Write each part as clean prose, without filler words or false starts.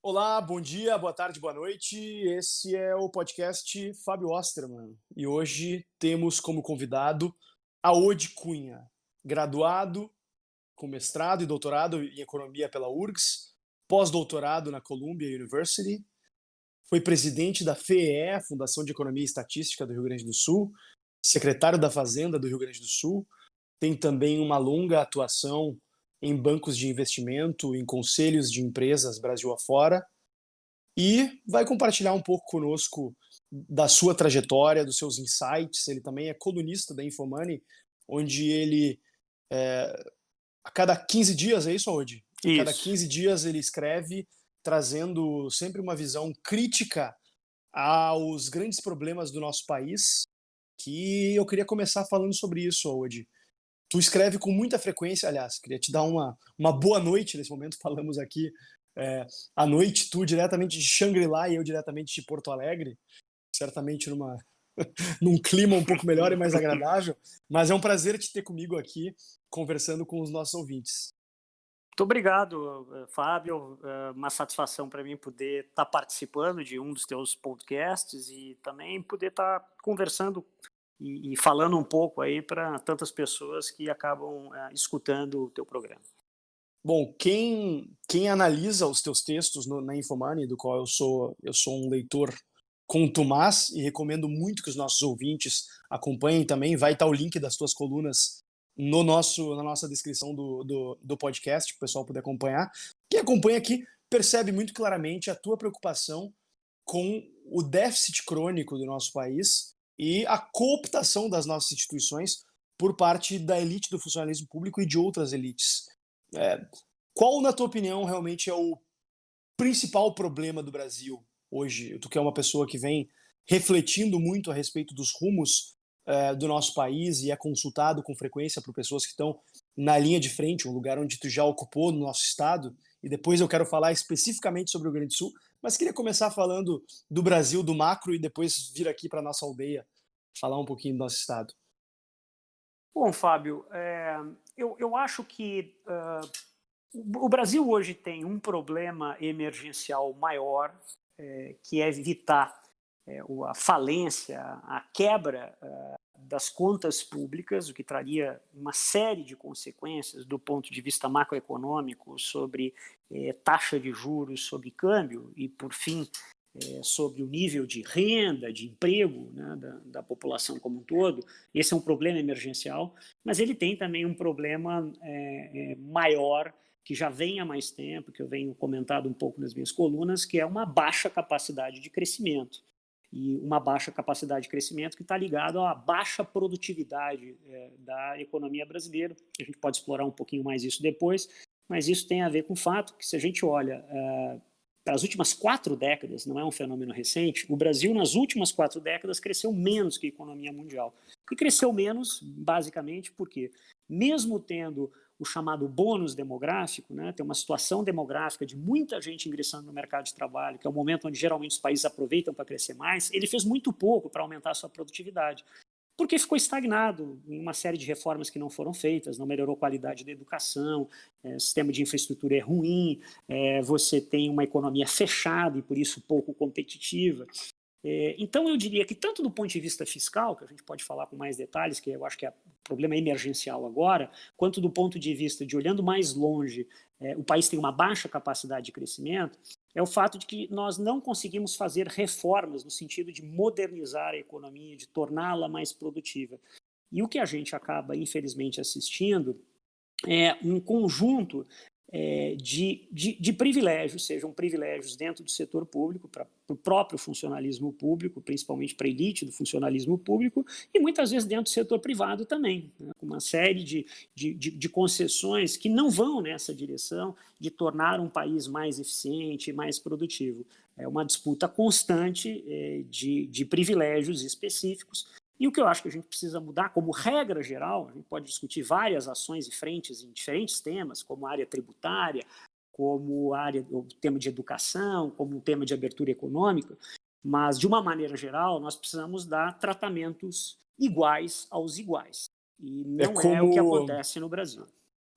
Olá, bom dia, boa tarde, boa noite. Esse é o podcast Fábio Osterman e hoje temos como convidado a Odi Cunha, graduado com mestrado e doutorado em economia pela URGS, pós-doutorado na Columbia University, foi presidente da FEE, Fundação de Economia e Estatística do Rio Grande do Sul, secretário da Fazenda do Rio Grande do Sul, tem também uma longa atuação em bancos de investimento, em conselhos de empresas Brasil afora, e vai compartilhar um pouco conosco da sua trajetória, dos seus insights. Ele também é colunista da Infomoney, onde ele, a cada 15 dias, é isso, Audi? A cada Isso. 15 dias ele escreve, trazendo sempre uma visão crítica aos grandes problemas do nosso país, que eu queria começar falando sobre isso, Audi. Tu escreve com muita frequência, aliás, queria te dar uma boa noite nesse momento, falamos aqui à noite, tu diretamente de Xangri-Lá e eu diretamente de Porto Alegre, certamente num clima um pouco melhor e mais agradável, mas é um prazer te ter comigo aqui, conversando com os nossos ouvintes. Muito obrigado, Fábio. É uma satisfação para mim poder estar participando de um dos teus podcasts e também poder estar conversando e falando um pouco aí para tantas pessoas que acabam escutando o teu programa. Bom, quem analisa os teus textos na Infomoney, do qual eu sou um leitor contumaz e recomendo muito que os nossos ouvintes acompanhem também, vai estar o link das tuas colunas na nossa descrição do podcast, para o pessoal poder acompanhar. Quem acompanha aqui percebe muito claramente a tua preocupação com o déficit crônico do nosso país e a cooptação das nossas instituições por parte da elite do funcionalismo público e de outras elites. É, qual, na tua opinião, realmente é o principal problema do Brasil hoje? Tu que é uma pessoa que vem refletindo muito a respeito dos rumos do nosso país e é consultado com frequência por pessoas que estão na linha de frente, um lugar onde tu já ocupou no nosso estado, e depois eu quero falar especificamente sobre o Rio Grande do Sul, mas queria começar falando do Brasil, do macro, e depois vir aqui para nossa aldeia falar um pouquinho do nosso estado. Bom, Fábio, eu acho que o Brasil hoje tem um problema emergencial maior, que é evitar a falência, a quebra das contas públicas, o que traria uma série de consequências do ponto de vista macroeconômico sobre taxa de juros, sobre câmbio e, por fim, sobre o nível de renda, de emprego, né, da população como um todo. Esse é um problema emergencial, mas ele tem também um problema maior, que já vem há mais tempo, que eu venho comentado um pouco nas minhas colunas, que é uma baixa capacidade de crescimento. E uma baixa capacidade de crescimento que está ligado à baixa produtividade da economia brasileira. A gente pode explorar um pouquinho mais isso depois, mas isso tem a ver com o fato que, se a gente olha para as últimas 4 décadas, não é um fenômeno recente, o Brasil, nas últimas 4 décadas, cresceu menos que a economia mundial. E cresceu menos, basicamente, porque, mesmo tendo o chamado bônus demográfico, né, tem uma situação demográfica de muita gente ingressando no mercado de trabalho, que é o momento onde geralmente os países aproveitam para crescer mais, ele fez muito pouco para aumentar a sua produtividade, porque ficou estagnado em uma série de reformas que não foram feitas, não melhorou a qualidade da educação, o sistema de infraestrutura é ruim, você tem uma economia fechada e por isso pouco competitiva. Então eu diria que tanto do ponto de vista fiscal, que a gente pode falar com mais detalhes, que eu acho que é o problema emergencial agora, quanto do ponto de vista de olhando mais longe, o país tem uma baixa capacidade de crescimento, é o fato de que nós não conseguimos fazer reformas no sentido de modernizar a economia, de torná-la mais produtiva. E o que a gente acaba, infelizmente, assistindo é um conjunto de privilégios, sejam privilégios dentro do setor público, para o próprio funcionalismo público, principalmente para a elite do funcionalismo público, e muitas vezes dentro do setor privado também, né, com uma série de concessões que não vão nessa direção de tornar um país mais eficiente e mais produtivo. É uma disputa constante de privilégios específicos. E o que eu acho que a gente precisa mudar, como regra geral, a gente pode discutir várias ações e frentes em diferentes temas, como a área tributária, como o tema de educação, como o tema de abertura econômica, mas, de uma maneira geral, nós precisamos dar tratamentos iguais aos iguais. E É não é o que como, acontece no Brasil.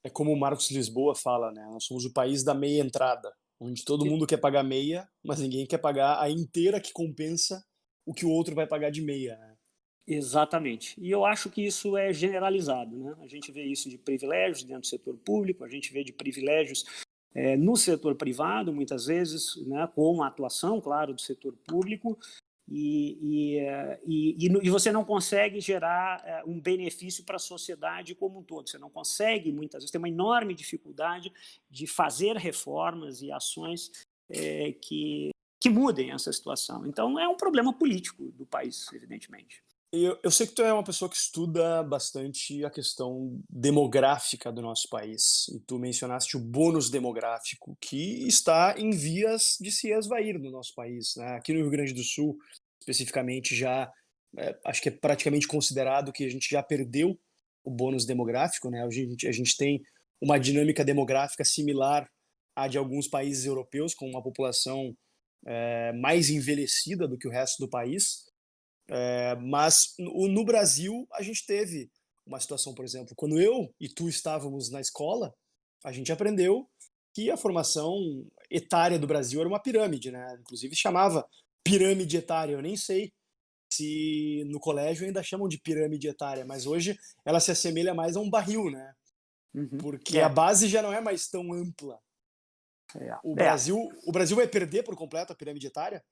é como o Marcos Lisboa fala, né? Nós somos o país da meia entrada. onde todo mundo quer pagar meia, mas ninguém quer pagar a inteira que compensa o que o outro vai pagar de meia, né. Exatamente. E eu acho que isso é generalizado, né? A gente vê isso de privilégios dentro do setor público, a gente vê de privilégios no setor privado, muitas vezes, né, com a atuação, claro, do setor público, e você não consegue gerar um benefício para a sociedade como um todo. Você não consegue, muitas vezes, tem uma enorme dificuldade de fazer reformas e ações que mudem essa situação. Então, é um problema político do país, evidentemente. Eu sei que tu é uma pessoa que estuda bastante a questão demográfica do nosso país, e tu mencionaste o bônus demográfico, que está em vias de se esvair no nosso país, né. Aqui no Rio Grande do Sul, especificamente, já, acho que é praticamente considerado que a gente já perdeu o bônus demográfico, né. Hoje a gente tem uma dinâmica demográfica similar à de alguns países europeus, com uma população, mais envelhecida do que o resto do país. Mas no Brasil a gente teve uma situação, por exemplo, quando eu e tu estávamos na escola, a gente aprendeu que a formação etária do Brasil era uma pirâmide, né? Inclusive chamava pirâmide etária. Eu nem sei se no colégio ainda chamam de pirâmide etária, mas hoje ela se assemelha mais a um barril, né? Uhum. Porque a base já não é mais tão ampla. O É. Brasil, o Brasil vai perder por completo a pirâmide etária?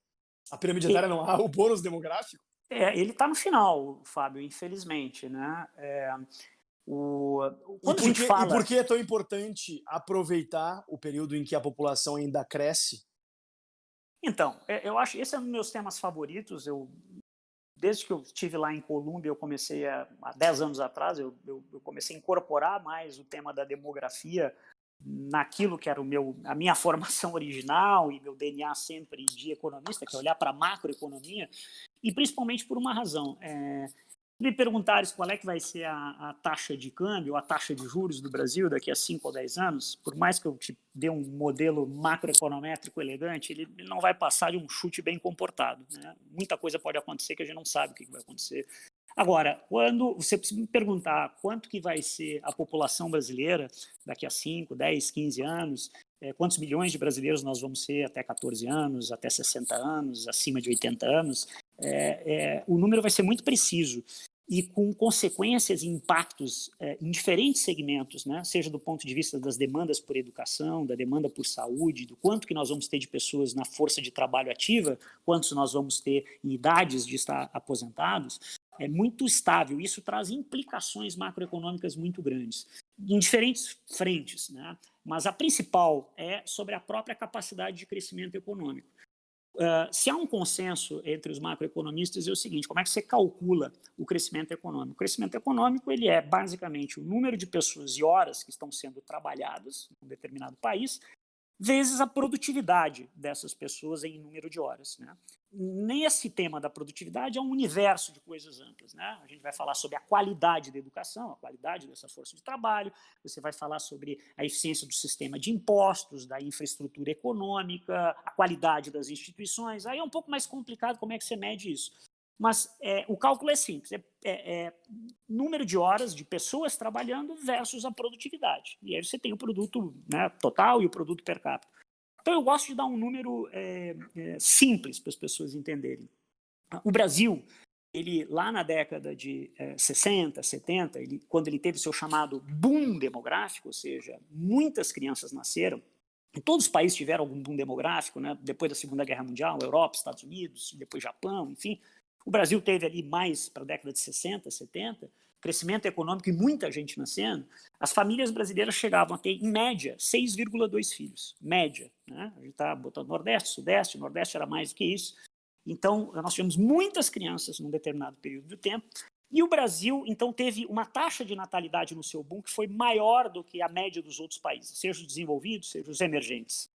A pirâmide E, etária não há o bônus demográfico? ele está no final, Fábio, infelizmente, né? E Quando a por gente que, e por fala. que é tão importante aproveitar o período em que a população ainda cresce? Então, eu acho esse é um dos meus temas favoritos. Desde que eu estive lá em Colômbia, eu comecei há 10 anos atrás, eu comecei a incorporar mais o tema da demografia naquilo que era a minha formação original e meu DNA sempre de economista, que é olhar para a macroeconomia, e principalmente por uma razão. Me perguntares qual é que vai ser a taxa de câmbio, a taxa de juros do Brasil daqui a 5 ou 10 anos, por mais que eu te dê um modelo macroeconométrico elegante, ele não vai passar de um chute bem comportado, né? Muita coisa pode acontecer que a gente não sabe o que vai acontecer. Agora, quando você precisa me perguntar quanto que vai ser a população brasileira daqui a 5, 10, 15 anos, quantos milhões de brasileiros nós vamos ser até 14 anos, até 60 anos, acima de 80 anos, o número vai ser muito preciso e com consequências e impactos em diferentes segmentos, né? Seja do ponto de vista das demandas por educação, da demanda por saúde, do quanto que nós vamos ter de pessoas na força de trabalho ativa, quantos nós vamos ter em idades de estar aposentados, é muito estável. Isso traz implicações macroeconômicas muito grandes, em diferentes frentes, né? Mas a principal é sobre a própria capacidade de crescimento econômico. Se há um consenso entre os macroeconomistas é o seguinte: como é que você calcula o crescimento econômico? O crescimento econômico ele é basicamente o número de pessoas e horas que estão sendo trabalhadas em um determinado país vezes a produtividade dessas pessoas em número de horas, né? Nesse tema da produtividade é um universo de coisas amplas, né? A gente vai falar sobre a qualidade da educação, a qualidade dessa força de trabalho, você vai falar sobre a eficiência do sistema de impostos, da infraestrutura econômica, a qualidade das instituições. Aí é um pouco mais complicado como é que você mede isso. Mas o cálculo é simples, número de horas de pessoas trabalhando versus a produtividade. E aí você tem o produto, né, total e o produto per capita. Então eu gosto de dar um número simples para as pessoas entenderem. O Brasil, ele lá na década de 60, 70, quando ele teve o seu chamado boom demográfico, ou seja, muitas crianças nasceram, todos os países tiveram algum boom demográfico, né, depois da Segunda Guerra Mundial, Europa, Estados Unidos, depois Japão, enfim. O Brasil teve ali mais para a década de 60, 70, crescimento econômico e muita gente nascendo. As famílias brasileiras chegavam a ter, em média, 6,2 filhos. Média. Né? A gente está botando Nordeste, Sudeste, Nordeste era mais do que isso. Então, nós tivemos muitas crianças num determinado período do tempo. E o Brasil, então, teve uma taxa de natalidade no seu boom que foi maior do que a média dos outros países, seja os desenvolvidos, seja os emergentes.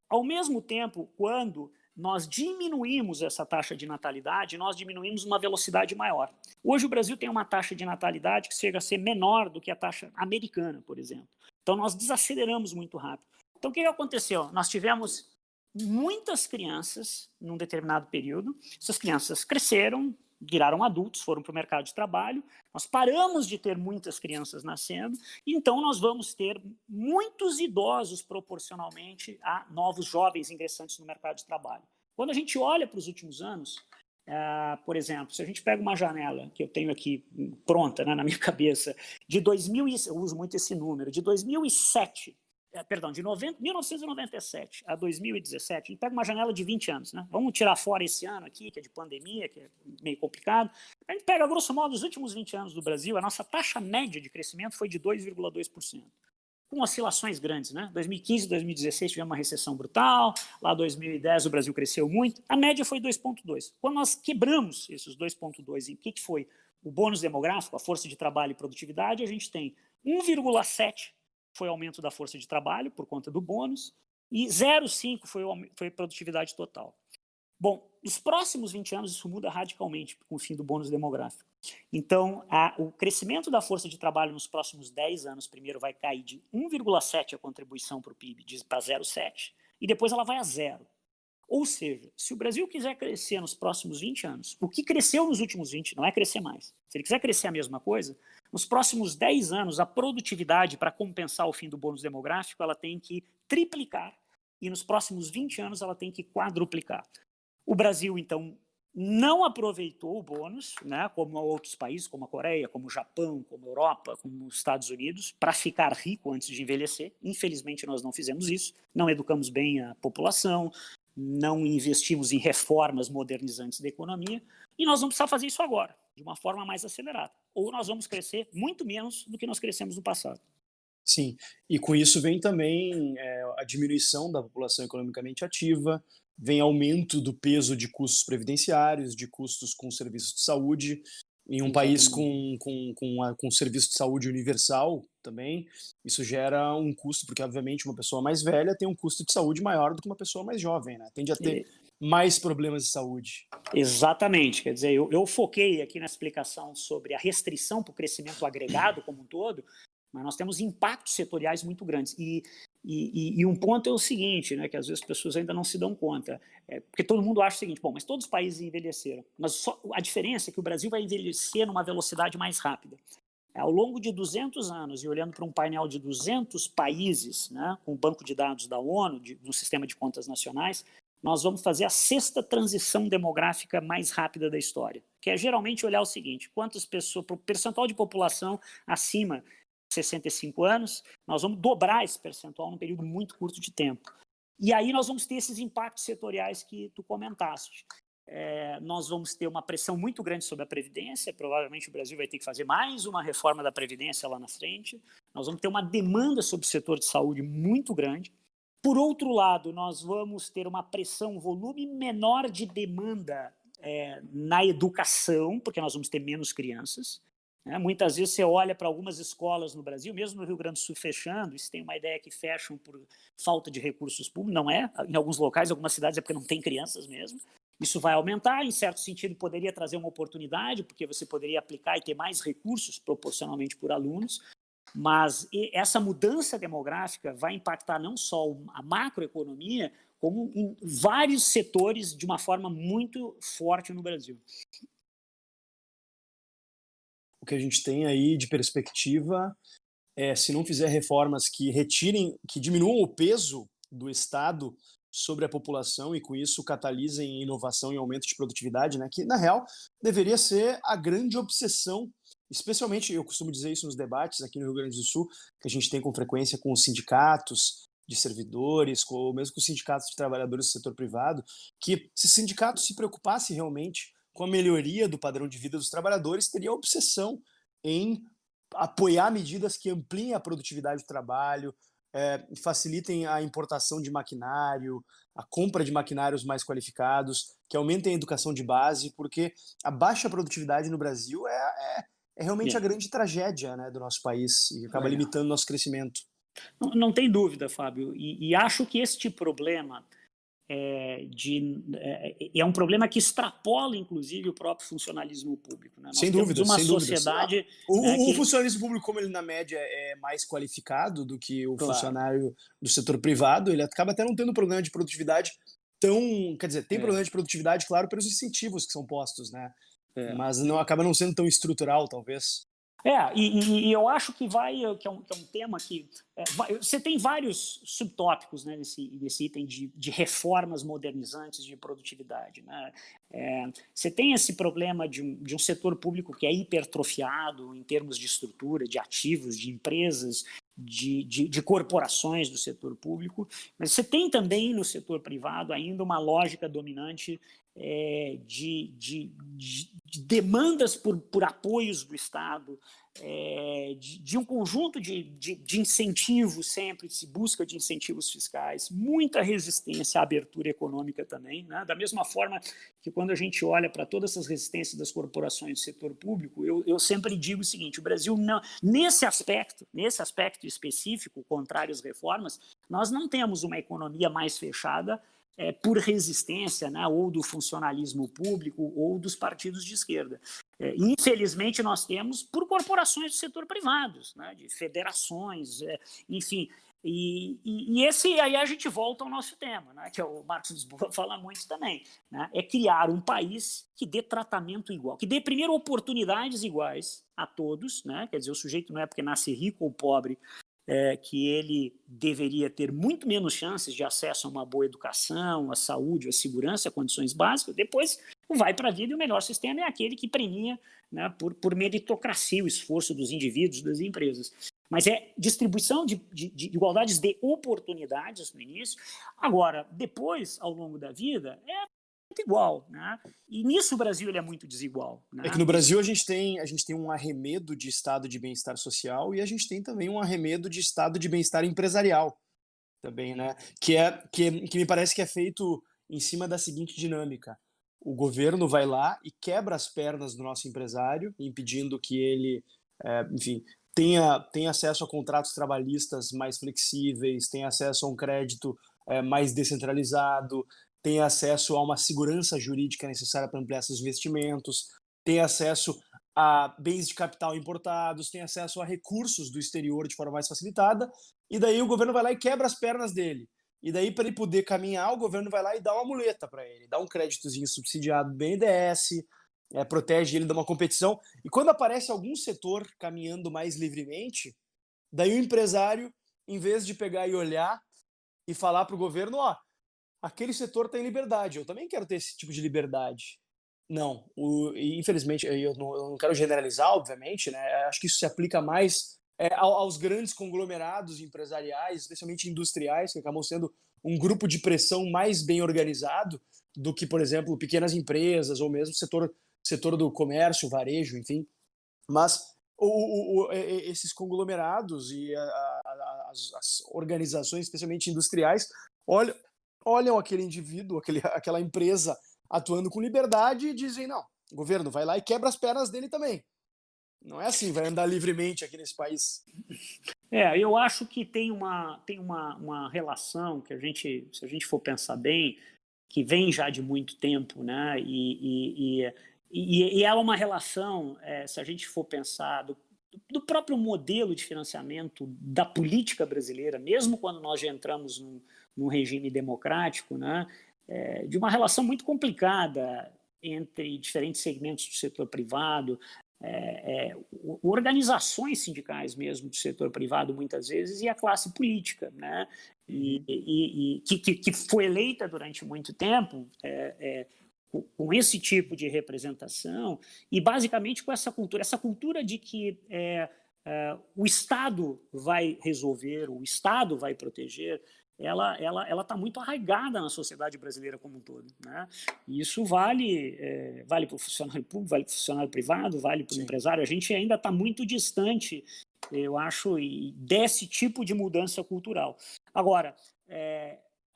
Ao mesmo tempo, quando nós diminuímos essa taxa de natalidade, nós diminuímos uma velocidade maior. Hoje o Brasil tem uma taxa de natalidade que chega a ser menor do que a taxa americana, por exemplo. Então nós desaceleramos muito rápido. Então o que aconteceu? Nós tivemos muitas crianças num determinado período, essas crianças cresceram, viraram adultos, foram para o mercado de trabalho, nós paramos de ter muitas crianças nascendo, então nós vamos ter muitos idosos proporcionalmente a novos jovens ingressantes no mercado de trabalho. Quando a gente olha para os últimos anos, por exemplo, se a gente pega uma janela que eu tenho aqui pronta, né, na minha cabeça, de 2000, eu uso muito esse número, de 2007, de 1997 a 2017, a gente pega uma janela de 20 anos, né? Vamos tirar fora esse ano aqui, que é de pandemia, que é meio complicado. A gente pega, grosso modo, os últimos 20 anos do Brasil, a nossa taxa média de crescimento foi de 2,2%. Com oscilações grandes, né? 2015, 2016 tivemos uma recessão brutal, lá 2010 o Brasil cresceu muito, a média foi 2,2. Quando nós quebramos esses 2,2, e o que foi o bônus demográfico, a força de trabalho e produtividade, a gente tem 1,7 foi aumento da força de trabalho por conta do bônus e 0,5 foi produtividade total. Bom, nos próximos 20 anos isso muda radicalmente com o fim do bônus demográfico. Então, o crescimento da força de trabalho nos próximos 10 anos, primeiro vai cair de 1,7 a contribuição para o PIB, para 0,7, e depois ela vai a 0. Ou seja, se o Brasil quiser crescer nos próximos 20 anos, o que cresceu nos últimos 20 não é crescer mais. Se ele quiser crescer a mesma coisa, nos próximos 10 anos, a produtividade para compensar o fim do bônus demográfico, ela tem que triplicar, e nos próximos 20 anos ela tem que quadruplicar. O Brasil, então, não aproveitou o bônus, né, como outros países, como a Coreia, como o Japão, como a Europa, como os Estados Unidos, para ficar rico antes de envelhecer. Infelizmente, nós não fizemos isso, não educamos bem a população, não investimos em reformas modernizantes da economia, e nós vamos precisar fazer isso agora, de uma forma mais acelerada. Ou nós vamos crescer muito menos do que nós crescemos no passado. Sim, e com isso vem também a diminuição da população economicamente ativa, vem aumento do peso de custos previdenciários, de custos com serviços de saúde. Em um país Exatamente. com serviço de saúde universal também, isso gera um custo, porque obviamente uma pessoa mais velha tem um custo de saúde maior do que uma pessoa mais jovem, né? Tende a ter mais problemas de saúde. Exatamente, quer dizer, eu foquei aqui na explicação sobre a restrição para o crescimento agregado como um todo, mas nós temos impactos setoriais muito grandes. E um ponto é o seguinte, né, que às vezes as pessoas ainda não se dão conta, porque todo mundo acha o seguinte, bom, mas todos os países envelheceram, mas a diferença é que o Brasil vai envelhecer numa velocidade mais rápida. Ao longo de 200 anos, e olhando para um painel de 200 países, né, com o banco de dados da ONU, no sistema de contas nacionais, nós vamos fazer a 6ª transição demográfica mais rápida da história, que é geralmente olhar o seguinte, quantas pessoas, o percentual de população acima de 65 anos, nós vamos dobrar esse percentual num período muito curto de tempo. E aí nós vamos ter esses impactos setoriais que tu comentaste. Nós vamos ter uma pressão muito grande sobre a Previdência, provavelmente o Brasil vai ter que fazer mais uma reforma da Previdência lá na frente, nós vamos ter uma demanda sobre o setor de saúde muito grande. Por outro lado, nós vamos ter uma pressão, um volume menor de demanda na educação, porque nós vamos ter menos crianças. Muitas vezes você olha para algumas escolas no Brasil, mesmo no Rio Grande do Sul fechando, e você tem uma ideia que fecham por falta de recursos públicos, não é? Em alguns locais, algumas cidades é porque não tem crianças mesmo. Isso vai aumentar, em certo sentido poderia trazer uma oportunidade, porque você poderia aplicar e ter mais recursos proporcionalmente por alunos, mas essa mudança demográfica vai impactar não só a macroeconomia, como em vários setores de uma forma muito forte no Brasil. O que a gente tem aí de perspectiva se não fizer reformas que que diminuam o peso do Estado sobre a população e com isso catalisem inovação e aumento de produtividade, né, que na real deveria ser a grande obsessão, especialmente, eu costumo dizer isso nos debates aqui no Rio Grande do Sul, que a gente tem com frequência com os sindicatos de servidores, ou mesmo com os sindicatos de trabalhadores do setor privado, que se sindicatos se preocupassem realmente com a melhoria do padrão de vida dos trabalhadores, teria a obsessão em apoiar medidas que ampliem a produtividade do trabalho, facilitem a importação de maquinário, a compra de maquinários mais qualificados, que aumentem a educação de base, porque a baixa produtividade no Brasil é realmente a grande tragédia, né, do nosso país e acaba limitando o nosso crescimento. Não tem dúvida, Fábio, e acho que este problema é um problema que extrapola, inclusive, o próprio funcionalismo público. Né? Sem Nós temos dúvidas, uma sem dúvidas. sociedade... O funcionalismo público, como ele na média é mais qualificado do que o funcionário do setor privado, ele acaba até não tendo problema de produtividade tão... Quer dizer, tem problema de produtividade, claro, pelos incentivos que são postos, né? mas não acaba não sendo tão estrutural, talvez. E eu acho que que é um tema que você tem vários subtópicos, né, nesse item de reformas modernizantes de produtividade, né? Você tem esse problema de um setor público que é hipertrofiado em termos de estrutura, de ativos, de empresas, de corporações do setor público, mas você tem também no setor privado ainda uma lógica dominante de demandas por apoios do Estado, de um conjunto de incentivos sempre, se busca de incentivos fiscais, muita resistência à abertura econômica também, né? Da mesma forma que quando a gente olha para todas essas resistências das corporações do setor público, eu sempre digo o seguinte: o Brasil, não, nesse aspecto específico, contrário às reformas, nós não temos uma economia mais fechada por resistência, né, ou do funcionalismo público ou dos partidos de esquerda. Infelizmente, nós temos por corporações do setor privados, né, de federações, enfim. E esse aí a gente volta ao nosso tema, né, que o Marcos Lisboa fala muito também, né, é criar um país que dê tratamento igual, que dê primeiro oportunidades iguais a todos, né, quer dizer, o sujeito não é porque nasce rico ou pobre que ele deveria ter muito menos chances de acesso a uma boa educação, à saúde, à segurança, a condições básicas. Depois vai para a vida e o melhor sistema é aquele que premia, né, por meritocracia o esforço dos indivíduos, das empresas. Mas é distribuição de igualdades de oportunidades no início. Agora, depois, ao longo da vida, igual, né? E nisso o Brasil ele é muito desigual, né? É que no Brasil a gente tem um arremedo de estado de bem-estar social e a gente tem também um arremedo de estado de bem-estar empresarial também, né? Que me parece que é feito em cima da seguinte dinâmica: o governo vai lá e quebra as pernas do nosso empresário, impedindo que ele, enfim, tenha acesso a contratos trabalhistas mais flexíveis, tenha acesso a um crédito mais descentralizado, tem acesso a uma segurança jurídica necessária para ampliar seus investimentos, tem acesso a bens de capital importados, tem acesso a recursos do exterior de forma mais facilitada, e daí o governo vai lá e quebra as pernas dele. E daí, para ele poder caminhar, o governo vai lá e dá uma muleta para ele, dá um créditozinho subsidiado do BNDES, protege ele de uma competição. E quando aparece algum setor caminhando mais livremente, daí o empresário, em vez de pegar e olhar e falar para o governo, ó, aquele setor tem liberdade, eu também quero ter esse tipo de liberdade. Não, infelizmente, eu não quero generalizar, obviamente, né? Acho que isso se aplica mais aos grandes conglomerados empresariais, especialmente industriais, que acabam sendo um grupo de pressão mais bem organizado do que, por exemplo, pequenas empresas ou mesmo setor do comércio, varejo, enfim. Mas esses conglomerados e as organizações, especialmente industriais, olham aquele indivíduo, aquela empresa atuando com liberdade e dizem: não, o governo vai lá e quebra as pernas dele também. Não é assim, vai andar livremente aqui nesse país. Eu acho que tem uma relação que se a gente for pensar bem, que vem já de muito tempo, né? E é uma relação, se a gente for pensar do próprio modelo de financiamento da política brasileira, mesmo quando nós já entramos num regime democrático, né? De uma relação muito complicada entre diferentes segmentos do setor privado, organizações sindicais mesmo do setor privado, muitas vezes, e a classe política, né? Que foi eleita durante muito tempo com esse tipo de representação e, basicamente, com essa cultura de que o Estado vai resolver, o Estado vai proteger, ela está muito arraigada na sociedade brasileira como um todo, né? E isso vale para o funcionário público, vale para o funcionário privado, vale para o empresário. A gente ainda está muito distante, eu acho, desse tipo de mudança cultural. Agora,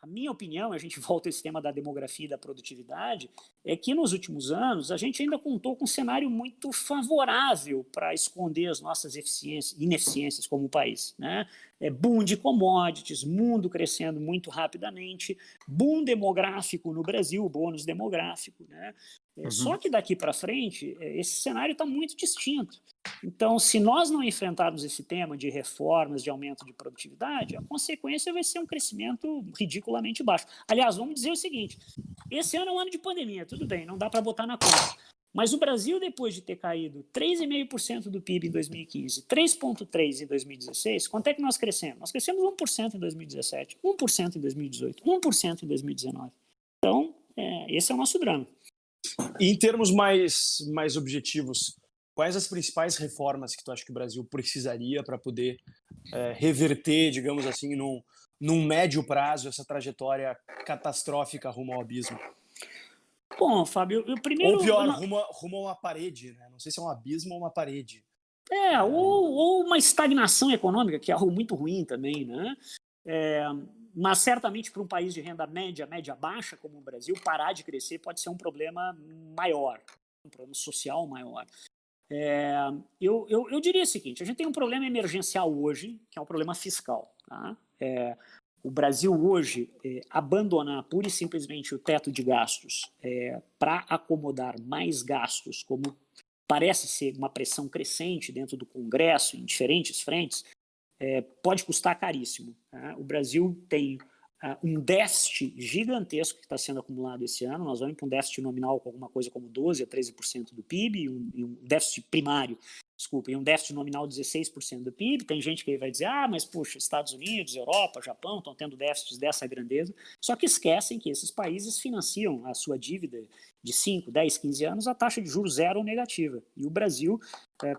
a minha opinião, a gente volta a esse tema da demografia e da produtividade, é que nos últimos anos a gente ainda contou com um cenário muito favorável para esconder as nossas ineficiências como país, né? Boom de commodities, mundo crescendo muito rapidamente, boom demográfico no Brasil, bônus demográfico, né? Só que daqui para frente, esse cenário está muito distinto. Então, se nós não enfrentarmos esse tema de reformas, de aumento de produtividade, a consequência vai ser um crescimento ridiculamente baixo. Aliás, vamos dizer o seguinte: esse ano é um ano de pandemia, tudo bem, não dá para botar na conta. Mas o Brasil, depois de ter caído 3,5% do PIB em 2015, 3,3% em 2016, quanto é que nós crescemos? Nós crescemos 1% em 2017, 1% em 2018, 1% em 2019. Então, esse é o nosso drama. E em termos mais objetivos, quais as principais reformas que tu acha que o Brasil precisaria para poder reverter, digamos assim, num médio prazo, essa trajetória catastrófica rumo ao abismo? Bom, Fábio, eu primeiro... Ou pior, rumo a uma parede, né? Não sei se é um abismo ou uma parede. Ou uma estagnação econômica, que é algo muito ruim também, né? Mas certamente para um país de renda média baixa como o Brasil, parar de crescer pode ser um problema maior, um problema social maior. Eu diria o seguinte, a gente tem um problema emergencial hoje, que é um problema fiscal. Tá? O Brasil hoje abandonar pura e simplesmente o teto de gastos para acomodar mais gastos, como parece ser uma pressão crescente dentro do Congresso, em diferentes frentes, pode custar caríssimo. Tá? O Brasil tem um déficit gigantesco que está sendo acumulado esse ano. Nós vamos para um déficit nominal com alguma coisa como 12% a 13% do PIB, e um déficit primário, e um déficit nominal de 16% do PIB. Tem gente que vai dizer, mas puxa, Estados Unidos, Europa, Japão estão tendo déficits dessa grandeza, só que esquecem que esses países financiam a sua dívida de 5, 10, 15 anos a taxa de juros zero ou negativa. E o Brasil,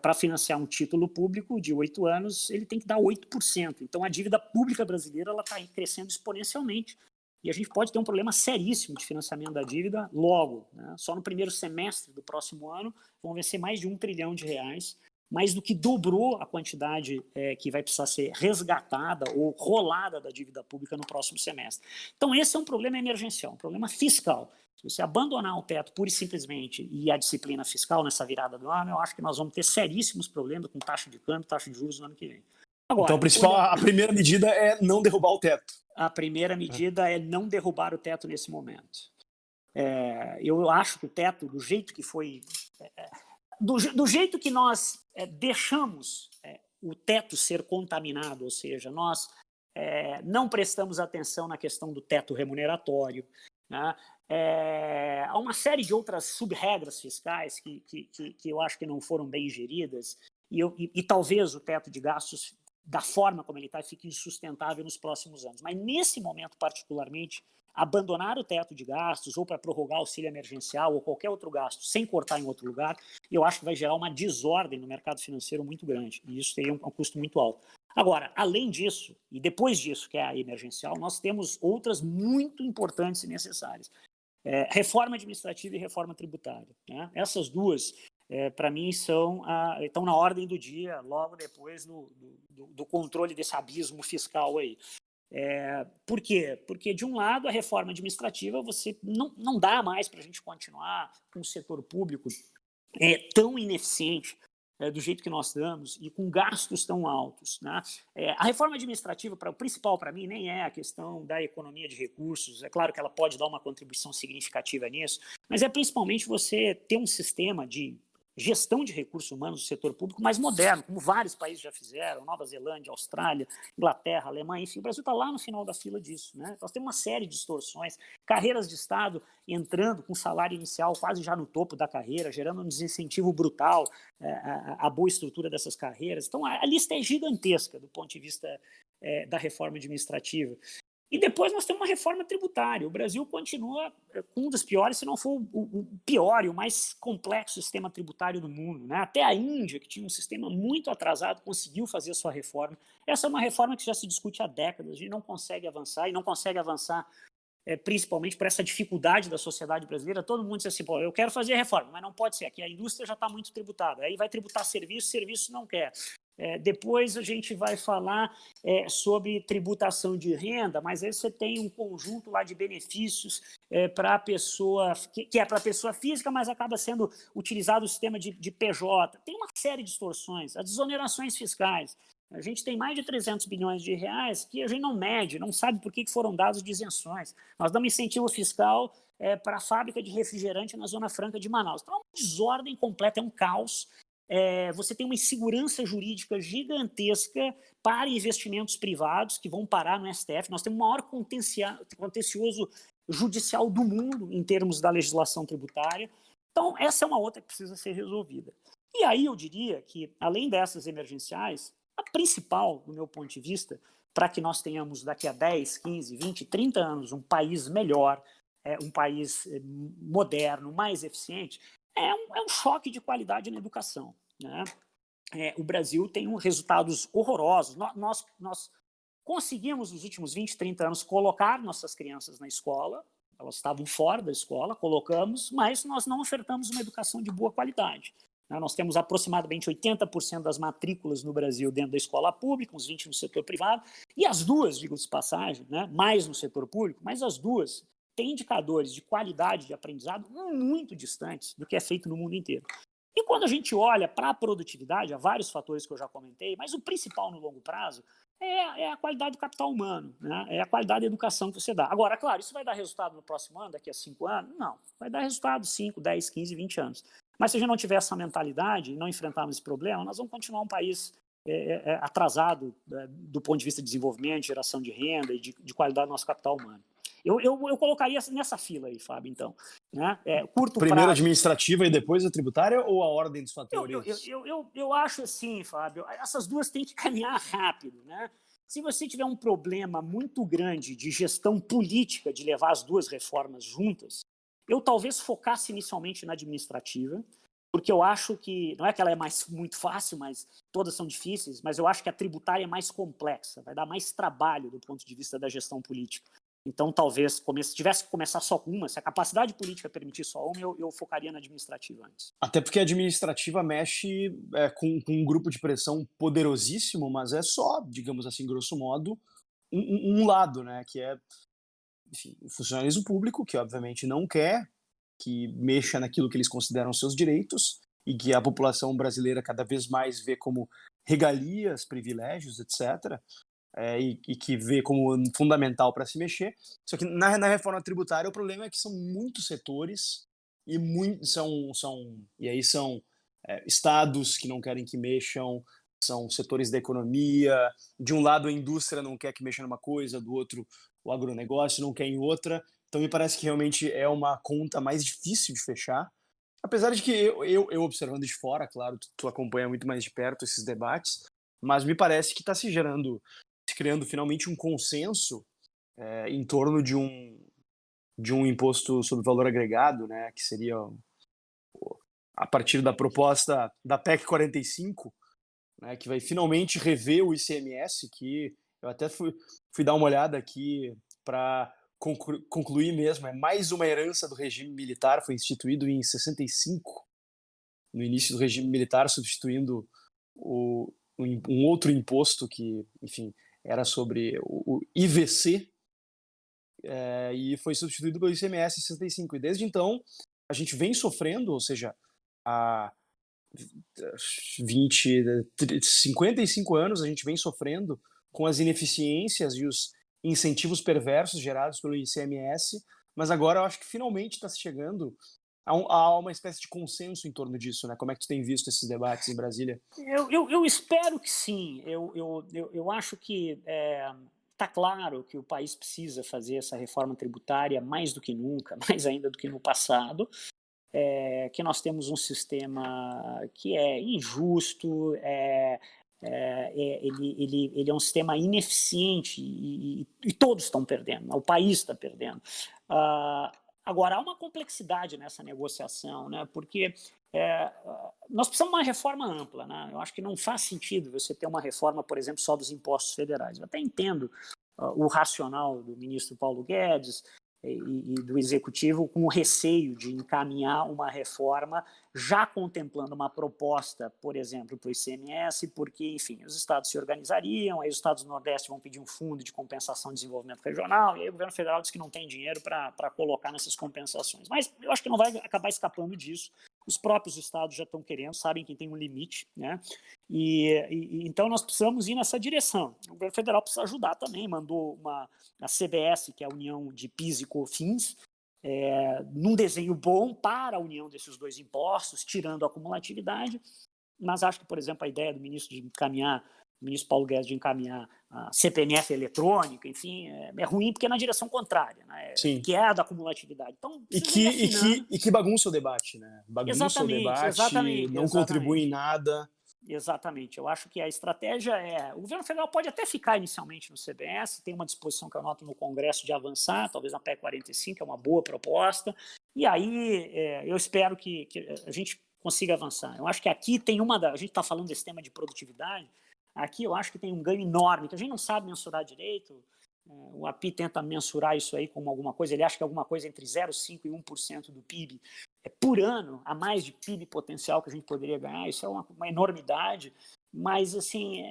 para financiar um título público de 8 anos, ele tem que dar 8%. Então a dívida pública brasileira está crescendo exponencialmente. E a gente pode ter um problema seríssimo de financiamento da dívida logo. Né? Só no primeiro semestre do próximo ano vão vencer mais de R$1 trilhão, mais do que dobrou a quantidade que vai precisar ser resgatada ou rolada da dívida pública no próximo semestre. Então esse é um problema emergencial, um problema fiscal. Se você abandonar o teto pura e simplesmente e a disciplina fiscal nessa virada do ano, eu acho que nós vamos ter seríssimos problemas com taxa de câmbio, taxa de juros no ano que vem. Agora, então, a primeira medida é não derrubar o teto. A primeira medida é não derrubar o teto nesse momento. Eu acho que o teto, do jeito que foi... Do jeito que nós deixamos o teto ser contaminado, ou seja, nós não prestamos atenção na questão do teto remuneratório, né? Há uma série de outras sub-regras fiscais que eu acho que não foram bem geridas e talvez o teto de gastos, da forma como ele está, fique insustentável nos próximos anos. Mas nesse momento particularmente, abandonar o teto de gastos ou para prorrogar o auxílio emergencial ou qualquer outro gasto sem cortar em outro lugar, eu acho que vai gerar uma desordem no mercado financeiro muito grande e isso teria um custo muito alto. Agora, além disso, e depois disso, que é a emergencial, nós temos outras muito importantes e necessárias. Reforma administrativa e reforma tributária. Né? Essas duas, para mim, estão na ordem do dia, logo depois do controle desse abismo fiscal aí. Por quê? Porque, de um lado, a reforma administrativa, você não dá mais para a gente continuar com o setor público tão ineficiente do jeito que nós estamos e com gastos tão altos. Né? A reforma administrativa, o principal para mim, nem é a questão da economia de recursos. É claro que ela pode dar uma contribuição significativa nisso, mas é principalmente você ter um sistema de gestão de recursos humanos do setor público mais moderno, como vários países já fizeram, Nova Zelândia, Austrália, Inglaterra, Alemanha, enfim, o Brasil está lá no final da fila disso. Né? Nós temos uma série de distorções, carreiras de Estado entrando com salário inicial quase já no topo da carreira, gerando um desincentivo brutal à boa estrutura dessas carreiras. Então, a lista é gigantesca do ponto de vista da reforma administrativa. E depois nós temos uma reforma tributária. O Brasil continua com um dos piores, se não for o pior e o mais complexo sistema tributário do mundo. Né? Até a Índia, que tinha um sistema muito atrasado, conseguiu fazer a sua reforma. Essa é uma reforma que já se discute há décadas, a gente não consegue avançar, e não consegue avançar principalmente por essa dificuldade da sociedade brasileira. Todo mundo diz assim, pô, eu quero fazer a reforma, mas não pode ser, aqui a indústria já está muito tributada, aí vai tributar serviço não quer. Depois a gente vai falar sobre tributação de renda, mas aí você tem um conjunto lá de benefícios para a pessoa, que é para a pessoa física, mas acaba sendo utilizado o sistema de PJ. Tem uma série de distorções, as desonerações fiscais. A gente tem mais de 300 bilhões de reais que a gente não mede, não sabe por que foram dados de isenções. Nós damos incentivo fiscal para a fábrica de refrigerante na Zona Franca de Manaus. Então é uma desordem completa, é um caos. Você tem uma insegurança jurídica gigantesca para investimentos privados que vão parar no STF. Nós temos o maior contencioso judicial do mundo em termos da legislação tributária. Então, essa é uma outra que precisa ser resolvida. E aí eu diria que, além dessas emergenciais, a principal, do meu ponto de vista, para que nós tenhamos daqui a 10, 15, 20, 30 anos um país melhor, um país moderno, mais eficiente, é um choque de qualidade na educação, né? O Brasil tem resultados horrorosos. Nós conseguimos, nos últimos 20, 30 anos, colocar nossas crianças na escola, elas estavam fora da escola, colocamos, mas nós não ofertamos uma educação de boa qualidade. Nós temos aproximadamente 80% das matrículas no Brasil dentro da escola pública, uns 20% no setor privado, e as duas, digo-se de passagem, né, mais no setor público, mas as duas têm indicadores de qualidade de aprendizado muito distantes do que é feito no mundo inteiro. E quando a gente olha para a produtividade, há vários fatores que eu já comentei, mas o principal no longo prazo é a qualidade do capital humano, né? É a qualidade da educação que você dá. Agora, claro, isso vai dar resultado no próximo ano, daqui a 5 anos? Não, vai dar resultado 5, 10, 15, 20 anos. Mas se a gente não tiver essa mentalidade e não enfrentarmos esse problema, nós vamos continuar um país atrasado do ponto de vista de desenvolvimento, geração de renda e de qualidade do nosso capital humano. Eu colocaria nessa fila aí, Fábio, então. Né? Curto Primeiro prazo. administrativa e depois a tributária, ou a ordem dos fatores? Eu acho assim, Fábio, essas duas têm que caminhar rápido, né? Se você tiver um problema muito grande de gestão política de levar as duas reformas juntas, eu talvez focasse inicialmente na administrativa, porque eu acho que, não é que ela é muito fácil, mas todas são difíceis, mas eu acho que a tributária é mais complexa, vai dar mais trabalho do ponto de vista da gestão política. Então, talvez, se tivesse que começar só com uma, se a capacidade política permitir só uma, eu focaria na administrativa antes. Até porque a administrativa mexe com um grupo de pressão poderosíssimo, mas é só, digamos assim, grosso modo, um lado, né? Que é, enfim, o funcionalismo público, que obviamente não quer que mexa naquilo que eles consideram seus direitos e que a população brasileira cada vez mais vê como regalias, privilégios, etc., e que vê como fundamental para se mexer. Só que na reforma tributária o problema é que são muitos setores e e aí são estados que não querem que mexam, são setores da economia. De um lado a indústria não quer que mexa numa coisa, do outro o agronegócio não quer em outra. Então me parece que realmente é uma conta mais difícil de fechar. Apesar de que eu observando de fora, claro, tu acompanha muito mais de perto esses debates, mas me parece que está se criando finalmente um consenso em torno de um imposto sobre valor agregado, né, que seria a partir da proposta da PEC 45, né, que vai finalmente rever o ICMS, que eu até fui dar uma olhada aqui para concluir mesmo, é mais uma herança do regime militar, foi instituído em 65, no início do regime militar, substituindo um outro imposto que, enfim, era sobre o IVC, e foi substituído pelo ICMS em 65. E desde então, a gente vem sofrendo, ou seja, há 55 anos a gente vem sofrendo com as ineficiências e os incentivos perversos gerados pelo ICMS, mas agora eu acho que finalmente está se chegando a uma espécie de consenso em torno disso, né? Como é que tu tem visto esses debates em Brasília? Eu espero que sim. Eu acho que está claro que o país precisa fazer essa reforma tributária mais do que nunca, mais ainda do que no passado. Que nós temos um sistema que é injusto, ele é um sistema ineficiente e todos estão perdendo, o país está perdendo. Agora, há uma complexidade nessa negociação, né? Porque nós precisamos de uma reforma ampla, né? Eu acho que não faz sentido você ter uma reforma, por exemplo, só dos impostos federais. Eu até entendo o racional do ministro Paulo Guedes e do executivo com o receio de encaminhar uma reforma já contemplando uma proposta, por exemplo, para o ICMS, porque, enfim, os estados se organizariam, aí os estados do Nordeste vão pedir um fundo de compensação de desenvolvimento regional, e aí o governo federal diz que não tem dinheiro para colocar nessas compensações. Mas eu acho que não vai acabar escapando disso. Os próprios estados já estão querendo, sabem que tem um limite, né? Então nós precisamos ir nessa direção. O governo federal precisa ajudar também, mandou a CBS, que é a União de PIS e COFINS, num desenho bom para a união desses dois impostos, tirando a acumulatividade, mas acho que, por exemplo, a ideia do ministro de encaminhar ministro Paulo Guedes de encaminhar a CPMF eletrônica, enfim, é ruim porque é na direção contrária, né? Sim. Que é a da cumulatividade. Então, E precisa ir afinando. que bagunça o debate, né? Bagunça o Exatamente, debate, exatamente, não contribui em exatamente. nada. Exatamente. Eu acho que a estratégia é... O governo federal pode até ficar inicialmente no CBS, tem uma disposição que eu noto no Congresso de avançar, talvez na PEC 45, é uma boa proposta, e aí eu espero que a gente consiga avançar. Eu acho que aqui tem a gente está falando desse tema de produtividade, aqui eu acho que tem um ganho enorme, que a gente não sabe mensurar direito. O API tenta mensurar isso aí como alguma coisa, ele acha que é alguma coisa entre 0,5% e 1% do PIB por ano, a mais de PIB potencial que a gente poderia ganhar. Isso é uma enormidade, mas assim,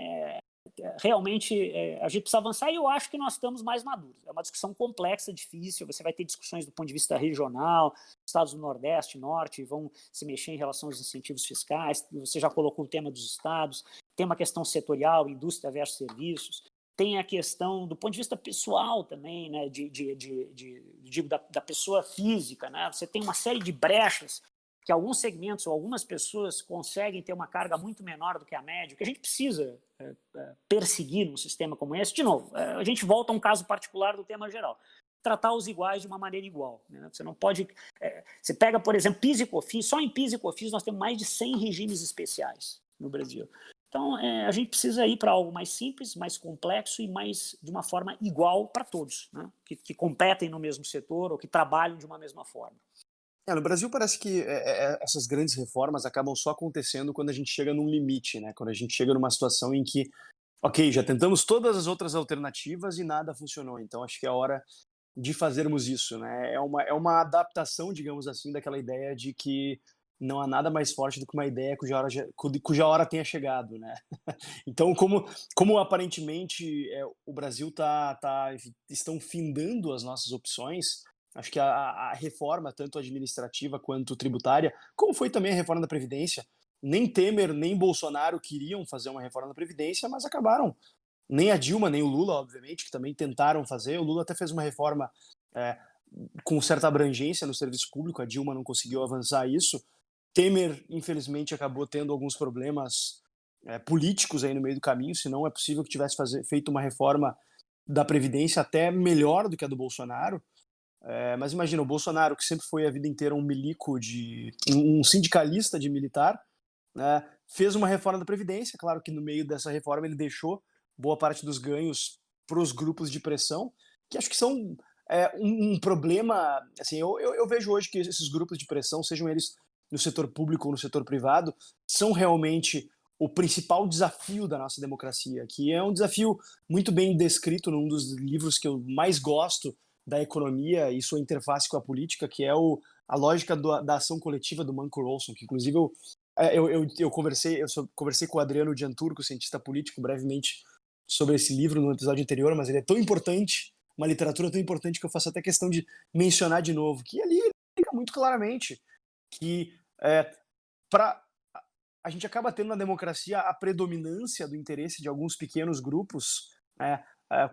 realmente a gente precisa avançar e eu acho que nós estamos mais maduros. É uma discussão complexa, difícil, você vai ter discussões do ponto de vista regional, estados do Nordeste, Norte vão se mexer em relação aos incentivos fiscais, você já colocou o tema dos estados, tem uma questão setorial, indústria versus serviços, tem a questão do ponto de vista pessoal também, né, da pessoa física, né? Você tem uma série de brechas que alguns segmentos ou algumas pessoas conseguem ter uma carga muito menor do que a média, que a gente precisa perseguir num sistema como esse. De novo, a gente volta a um caso particular do tema geral. Tratar os iguais de uma maneira igual, né? Você não pode... você pega, por exemplo, PIS e COFINS, só em PIS e COFINS nós temos mais de 100 regimes especiais no Brasil. Então, a gente precisa ir para algo mais simples, mais complexo e mais de uma forma igual para todos, né? Que competem no mesmo setor ou que trabalham de uma mesma forma. No Brasil parece que essas grandes reformas acabam só acontecendo quando a gente chega num limite, né? Quando a gente chega numa situação em que, ok, já tentamos todas as outras alternativas e nada funcionou. Então, acho que é hora de fazermos isso, né? É uma adaptação, digamos assim, daquela ideia de que não há nada mais forte do que uma ideia cuja hora tenha chegado, né? Então, como aparentemente o Brasil estão findando as nossas opções, acho que a reforma, tanto administrativa quanto tributária, como foi também a reforma da Previdência, nem Temer nem Bolsonaro queriam fazer uma reforma da Previdência, mas acabaram. Nem a Dilma, nem o Lula, obviamente, que também tentaram fazer. O Lula até fez uma reforma é, com certa abrangência no serviço público, a Dilma não conseguiu avançar isso. Temer, infelizmente, acabou tendo alguns problemas políticos aí no meio do caminho, senão é possível que tivesse feito uma reforma da Previdência até melhor do que a do Bolsonaro. Mas imagina, o Bolsonaro, que sempre foi a vida inteira um milico, um sindicalista de militar, né, fez uma reforma da Previdência. Claro que no meio dessa reforma ele deixou boa parte dos ganhos para os grupos de pressão, que acho que são um problema. Assim, eu vejo hoje que esses grupos de pressão, sejam eles no setor público ou no setor privado, são realmente o principal desafio da nossa democracia, que é um desafio muito bem descrito num dos livros que eu mais gosto da economia e sua interface com a política, que é a lógica da ação coletiva do Manco Olson, que inclusive eu conversei com o Adriano Gianturco, cientista político, brevemente sobre esse livro no episódio anterior, mas ele é tão importante, uma literatura tão importante que eu faço até questão de mencionar de novo, que ali ele explica muito claramente que a gente acaba tendo na democracia a predominância do interesse de alguns pequenos grupos,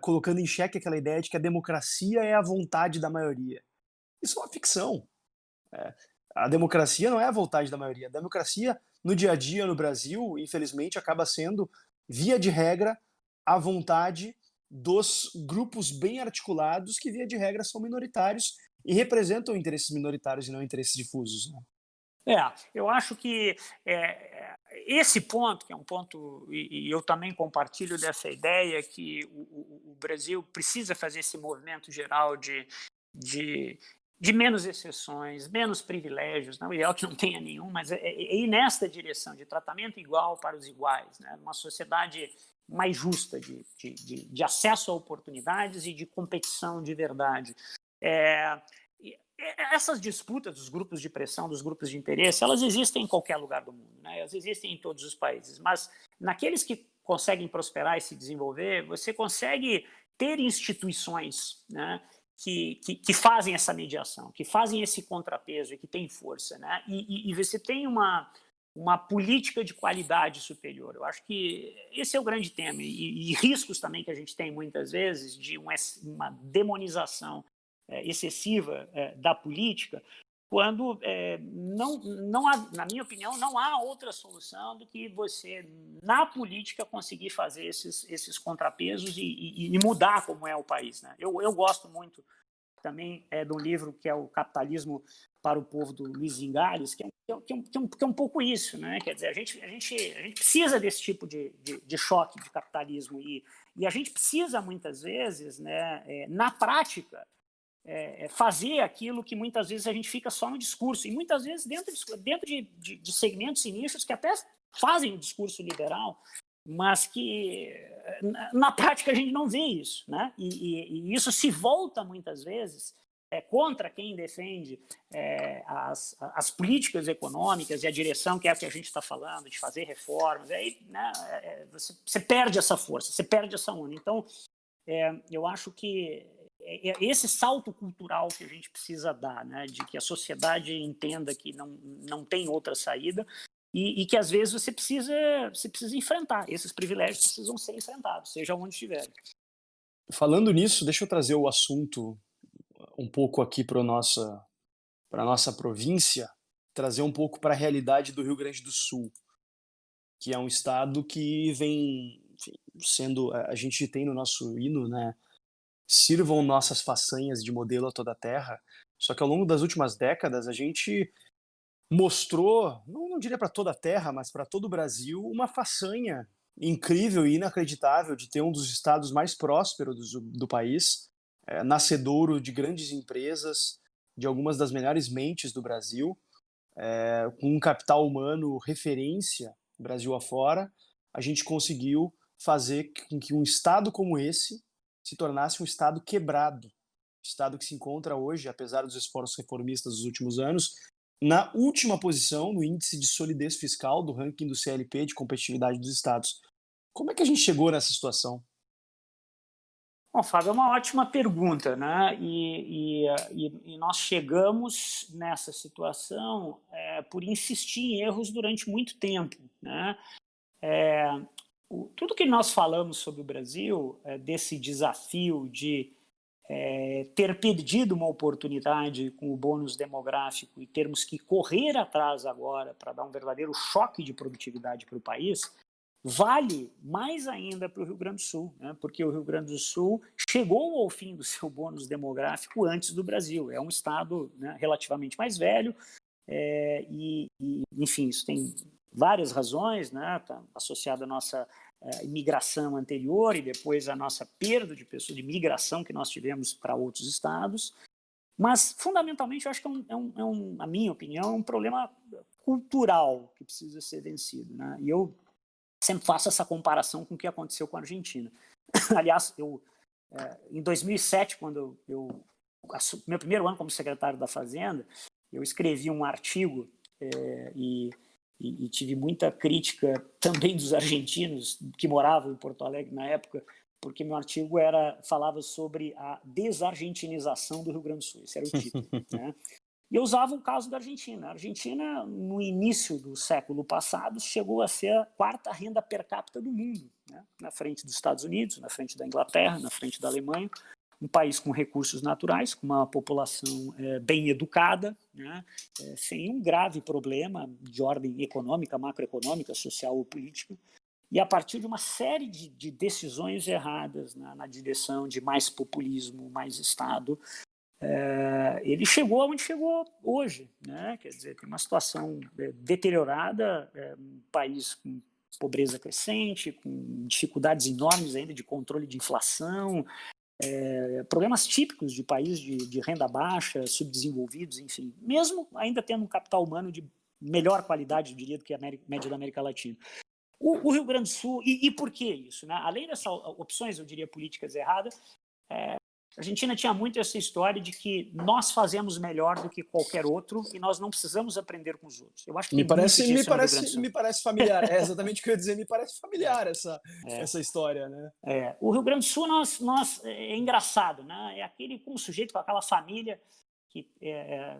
colocando em xeque aquela ideia de que a democracia é a vontade da maioria. Isso é uma ficção. A democracia não é a vontade da maioria. A democracia, no dia a dia no Brasil, infelizmente, acaba sendo, via de regra, a vontade dos grupos bem articulados que, via de regra, são minoritários e representam interesses minoritários e não interesses difusos, né? Eu acho que esse ponto, que é um ponto, e eu também compartilho dessa ideia, que o Brasil precisa fazer esse movimento geral de menos exceções, menos privilégios, não é ideal que não tenha nenhum, mas ir nesta direção de tratamento igual para os iguais, né? Uma sociedade mais justa de acesso a oportunidades e de competição de verdade. Essas disputas dos grupos de pressão, dos grupos de interesse, elas existem em qualquer lugar do mundo, né? Elas existem em todos os países, mas naqueles que conseguem prosperar e se desenvolver, você consegue ter instituições, né, que fazem essa mediação, que fazem esse contrapeso e que têm força, né? E você tem uma política de qualidade superior. Eu acho que esse é o grande tema, e riscos também que a gente tem muitas vezes de uma demonização excessiva da política, quando, não há, na minha opinião, não há outra solução do que você, na política, conseguir fazer esses contrapesos e mudar como é o país, né? Eu gosto muito também de um livro que é o Capitalismo para o Povo, do Luiz Zingales, que é um pouco isso, né? Quer dizer, a gente precisa desse tipo de choque de capitalismo e a gente precisa, muitas vezes, né, na prática, fazer aquilo que muitas vezes a gente fica só no discurso, e muitas vezes dentro de segmentos e nichos que até fazem o discurso liberal, mas que na prática a gente não vê isso, né? E isso se volta muitas vezes contra quem defende as políticas econômicas e a direção que é a que a gente está falando, de fazer reformas. Aí, né, você perde essa força, você perde essa onda. Então, eu acho que esse salto cultural que a gente precisa dar, né, de que a sociedade entenda que não tem outra saída e que, às vezes, você precisa enfrentar. Esses privilégios precisam ser enfrentados, seja onde estiver. Falando nisso, deixa eu trazer o assunto um pouco aqui para nossa província, trazer um pouco para a realidade do Rio Grande do Sul, que é um estado que vem, enfim, sendo, a gente tem no nosso hino, né, sirvam nossas façanhas de modelo a toda a terra. Só que ao longo das últimas décadas a gente mostrou, não diria para toda a terra, mas para todo o Brasil, uma façanha incrível e inacreditável de ter um dos estados mais prósperos do país, nascedouro de grandes empresas, de algumas das melhores mentes do Brasil, com um capital humano referência Brasil afora. A gente conseguiu fazer com que um estado como esse se tornasse um estado quebrado, estado que se encontra hoje, apesar dos esforços reformistas dos últimos anos, na última posição no índice de solidez fiscal do ranking do CLP de competitividade dos estados. Como é que a gente chegou nessa situação? Bom, Fábio, é uma ótima pergunta, né? E nós chegamos nessa situação por insistir em erros durante muito tempo, né? Tudo que nós falamos sobre o Brasil, desse desafio de ter perdido uma oportunidade com o bônus demográfico e termos que correr atrás agora para dar um verdadeiro choque de produtividade para o país, vale mais ainda para o Rio Grande do Sul, né? Porque o Rio Grande do Sul chegou ao fim do seu bônus demográfico antes do Brasil. É um estado, né, relativamente mais velho, enfim, isso tem várias razões, né? Tá associado à nossa imigração anterior e depois à nossa perda de pessoas, de migração que nós tivemos para outros estados. Mas, fundamentalmente, eu acho que a minha opinião, é um problema cultural que precisa ser vencido, né? E eu sempre faço essa comparação com o que aconteceu com a Argentina. Aliás, em 2007, quando meu primeiro ano como secretário da Fazenda, eu escrevi um artigo e tive muita crítica também dos argentinos que moravam em Porto Alegre na época, porque meu artigo falava sobre a desargentinização do Rio Grande do Sul. Esse era o título, né? E eu usava o caso da Argentina. A Argentina, no início do século passado, chegou a ser a quarta renda per capita do mundo, né? Na frente dos Estados Unidos, na frente da Inglaterra, na frente da Alemanha. Um país com recursos naturais, com uma população bem educada, né? Sem um grave problema de ordem econômica, macroeconômica, social ou política. E a partir de uma série de decisões erradas na direção de mais populismo, mais Estado, ele chegou aonde chegou hoje, né? Quer dizer, tem uma situação deteriorada, um país com pobreza crescente, com dificuldades enormes ainda de controle de inflação, problemas típicos de países de renda baixa, subdesenvolvidos, enfim, mesmo ainda tendo um capital humano de melhor qualidade, eu diria, do que a média da América Latina. O Rio Grande do Sul, e por que isso, né? Além dessas opções, eu diria, políticas erradas, a Argentina tinha muito essa história de que nós fazemos melhor do que qualquer outro e nós não precisamos aprender com os outros. Eu acho que Me parece familiar. É exatamente o que eu ia dizer. Me parece familiar essa história, né? O Rio Grande do Sul, é engraçado, né? É aquele como sujeito com aquela família que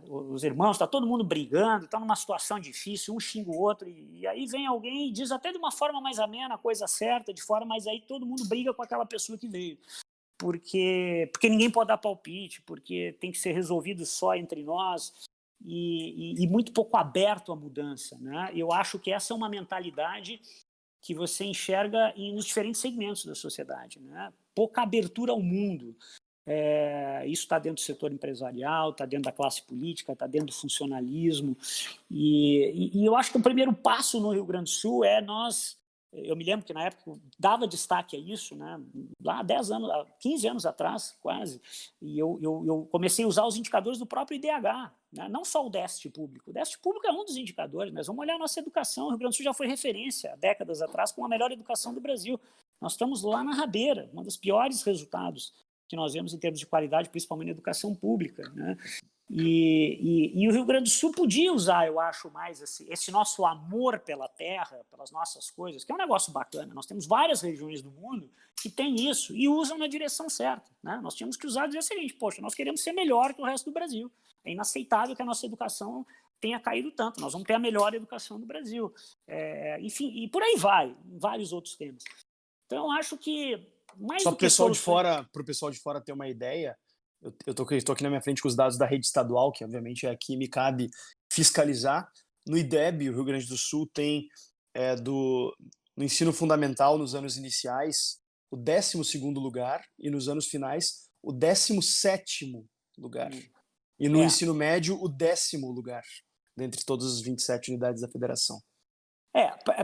os irmãos, está todo mundo brigando, está numa situação difícil, um xinga o outro, e aí vem alguém e diz até de uma forma mais amena a coisa certa, de fora, mas aí todo mundo briga com aquela pessoa que veio. Porque ninguém pode dar palpite, porque tem que ser resolvido só entre nós. e muito pouco aberto à mudança, né? Eu acho que essa é uma mentalidade que você enxerga nos diferentes segmentos da sociedade, né? Pouca abertura ao mundo. Isso está dentro do setor empresarial, está dentro da classe política, está dentro do funcionalismo. E eu acho que o primeiro passo no Rio Grande do Sul é nós. Eu me lembro que na época eu dava destaque a isso, né? Lá 10 anos, 15 anos atrás, quase, e eu comecei a usar os indicadores do próprio IDH, né? Não só o déficit público. O déficit público é um dos indicadores, mas vamos olhar a nossa educação. O Rio Grande do Sul já foi referência há décadas atrás com a melhor educação do Brasil. Nós estamos lá na rabeira, um dos piores resultados que nós vemos em termos de qualidade, principalmente na educação pública, né? E o Rio Grande do Sul podia usar, eu acho, mais esse nosso amor pela terra, pelas nossas coisas, que é um negócio bacana. Nós temos várias regiões do mundo que têm isso e usam na direção certa, né? Nós tínhamos que usar e dizer o seguinte: poxa, nós queremos ser melhor que o resto do Brasil. É inaceitável que a nossa educação tenha caído tanto. Nós vamos ter a melhor educação do Brasil. Enfim, e por aí vai, vários outros temas. Então, eu acho que mais Só do para que o pessoal de fora ter uma ideia, eu tô aqui na minha frente com os dados da rede estadual, que obviamente é aqui me cabe fiscalizar. No IDEB, o Rio Grande do Sul tem no ensino fundamental, nos anos iniciais, o 12º lugar, e nos anos finais, o 17º lugar. E no ensino médio, o 10º lugar, dentre todas as 27 unidades da federação.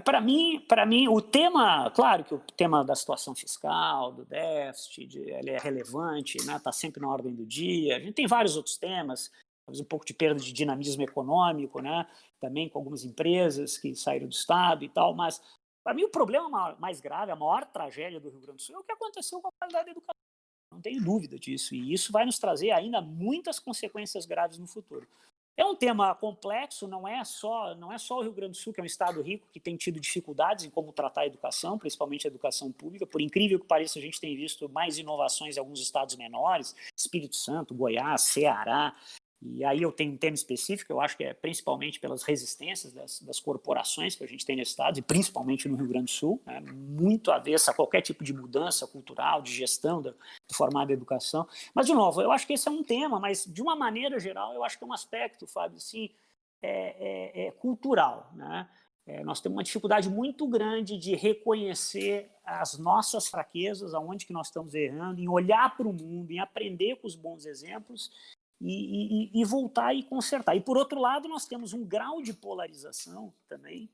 Para mim, o tema, claro que o tema da situação fiscal, do déficit, ele é relevante, né? Está sempre na ordem do dia. A gente tem vários outros temas, talvez um pouco de perda de dinamismo econômico, né? Também com algumas empresas que saíram do Estado e tal, mas para mim o problema mais grave, a maior tragédia do Rio Grande do Sul é o que aconteceu com a qualidade da educação. Não tenho dúvida disso, e isso vai nos trazer ainda muitas consequências graves no futuro. É um tema complexo, não é só o Rio Grande do Sul, que é um estado rico, que tem tido dificuldades em como tratar a educação, principalmente a educação pública. Por incrível que pareça, a gente tem visto mais inovações em alguns estados menores, Espírito Santo, Goiás, Ceará. E aí eu tenho um tema específico, eu acho que é principalmente pelas resistências das corporações que a gente tem nesse estado, e principalmente no Rio Grande do Sul, né? Muito avessa a qualquer tipo de mudança cultural, de gestão do formato da educação. Mas, de novo, eu acho que esse é um tema, mas de uma maneira geral, eu acho que é um aspecto, Fábio, assim, cultural, né? Nós temos uma dificuldade muito grande de reconhecer as nossas fraquezas, aonde que nós estamos errando, em olhar para o mundo, em aprender com os bons exemplos, e voltar e consertar. E, por outro lado, nós temos um grau de polarização também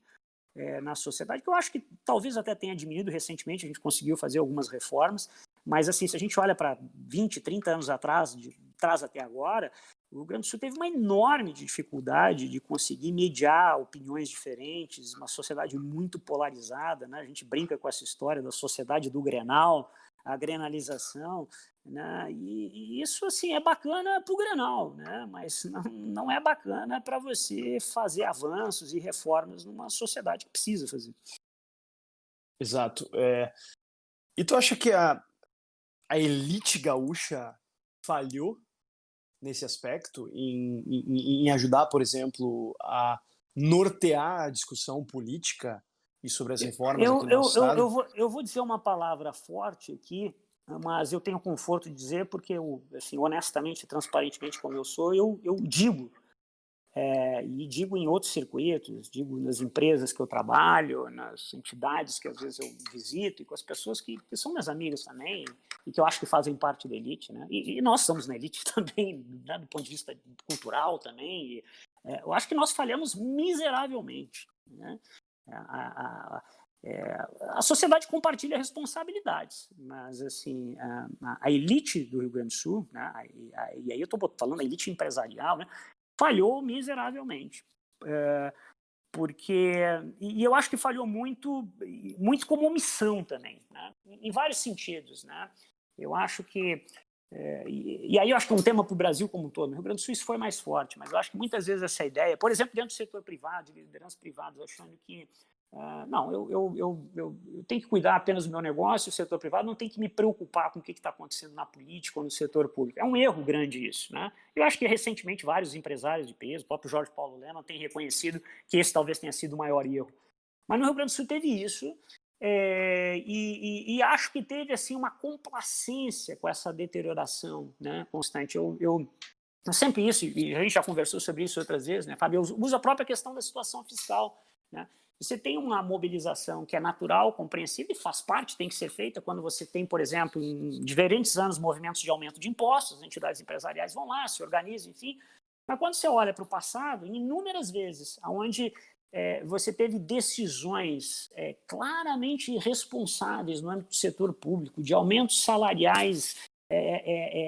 na sociedade, que eu acho que talvez até tenha diminuído recentemente, a gente conseguiu fazer algumas reformas, mas assim, se a gente olha para 20, 30 anos atrás, de trás até agora, o Rio Grande do Sul teve uma enorme dificuldade de conseguir mediar opiniões diferentes, uma sociedade muito polarizada, né? A gente brinca com essa história da sociedade do Grenal, a grenalização, né? E isso assim é bacana para o Grenal, né? Mas não é bacana para você fazer avanços e reformas numa sociedade que precisa fazer. Exato. E tu acha que a elite gaúcha falhou nesse aspecto, em ajudar, por exemplo, a nortear a discussão política e sobre as reformas aqui no nosso estado? Eu vou dizer uma palavra forte aqui, mas eu tenho o conforto de dizer porque, assim, honestamente e transparentemente como eu sou, eu digo, e digo em outros circuitos, digo nas empresas que eu trabalho, nas entidades que às vezes eu visito, e com as pessoas que são minhas amigas também, e que eu acho que fazem parte da elite, né? E nós somos na elite também, né, do ponto de vista cultural também. Eu acho que nós falhamos miseravelmente, né? A sociedade compartilha responsabilidades, mas assim, a elite do Rio Grande do Sul, né, e aí eu estou falando a elite empresarial, né, falhou miseravelmente. Porque e eu acho que falhou muito como omissão também, né, em vários sentidos, né? Eu acho que e aí eu acho que é um tema para o Brasil como um todo. No Rio Grande do Sul isso foi mais forte, mas eu acho que muitas vezes essa ideia, por exemplo, dentro do setor privado, de lideranças privadas, achando que não, eu tenho que cuidar apenas do meu negócio, o setor privado não tem que me preocupar com o que está acontecendo na política ou no setor público. É um erro grande isso, né? Eu acho que recentemente vários empresários de peso, o próprio Jorge Paulo Lemann, têm reconhecido que esse talvez tenha sido o maior erro. Mas no Rio Grande do Sul teve isso, e acho que teve assim uma complacência com essa deterioração, né, constante. Eu sempre isso, e a gente já conversou sobre isso outras vezes, né, Fábio? Eu uso a própria questão da situação fiscal, né? Você tem uma mobilização que é natural, compreensível e faz parte, tem que ser feita quando você tem, por exemplo, em diferentes anos, movimentos de aumento de impostos, as entidades empresariais vão lá, se organizam, enfim. Mas quando você olha para o passado, inúmeras vezes, onde você teve decisões claramente irresponsáveis no âmbito do setor público, de aumentos salariais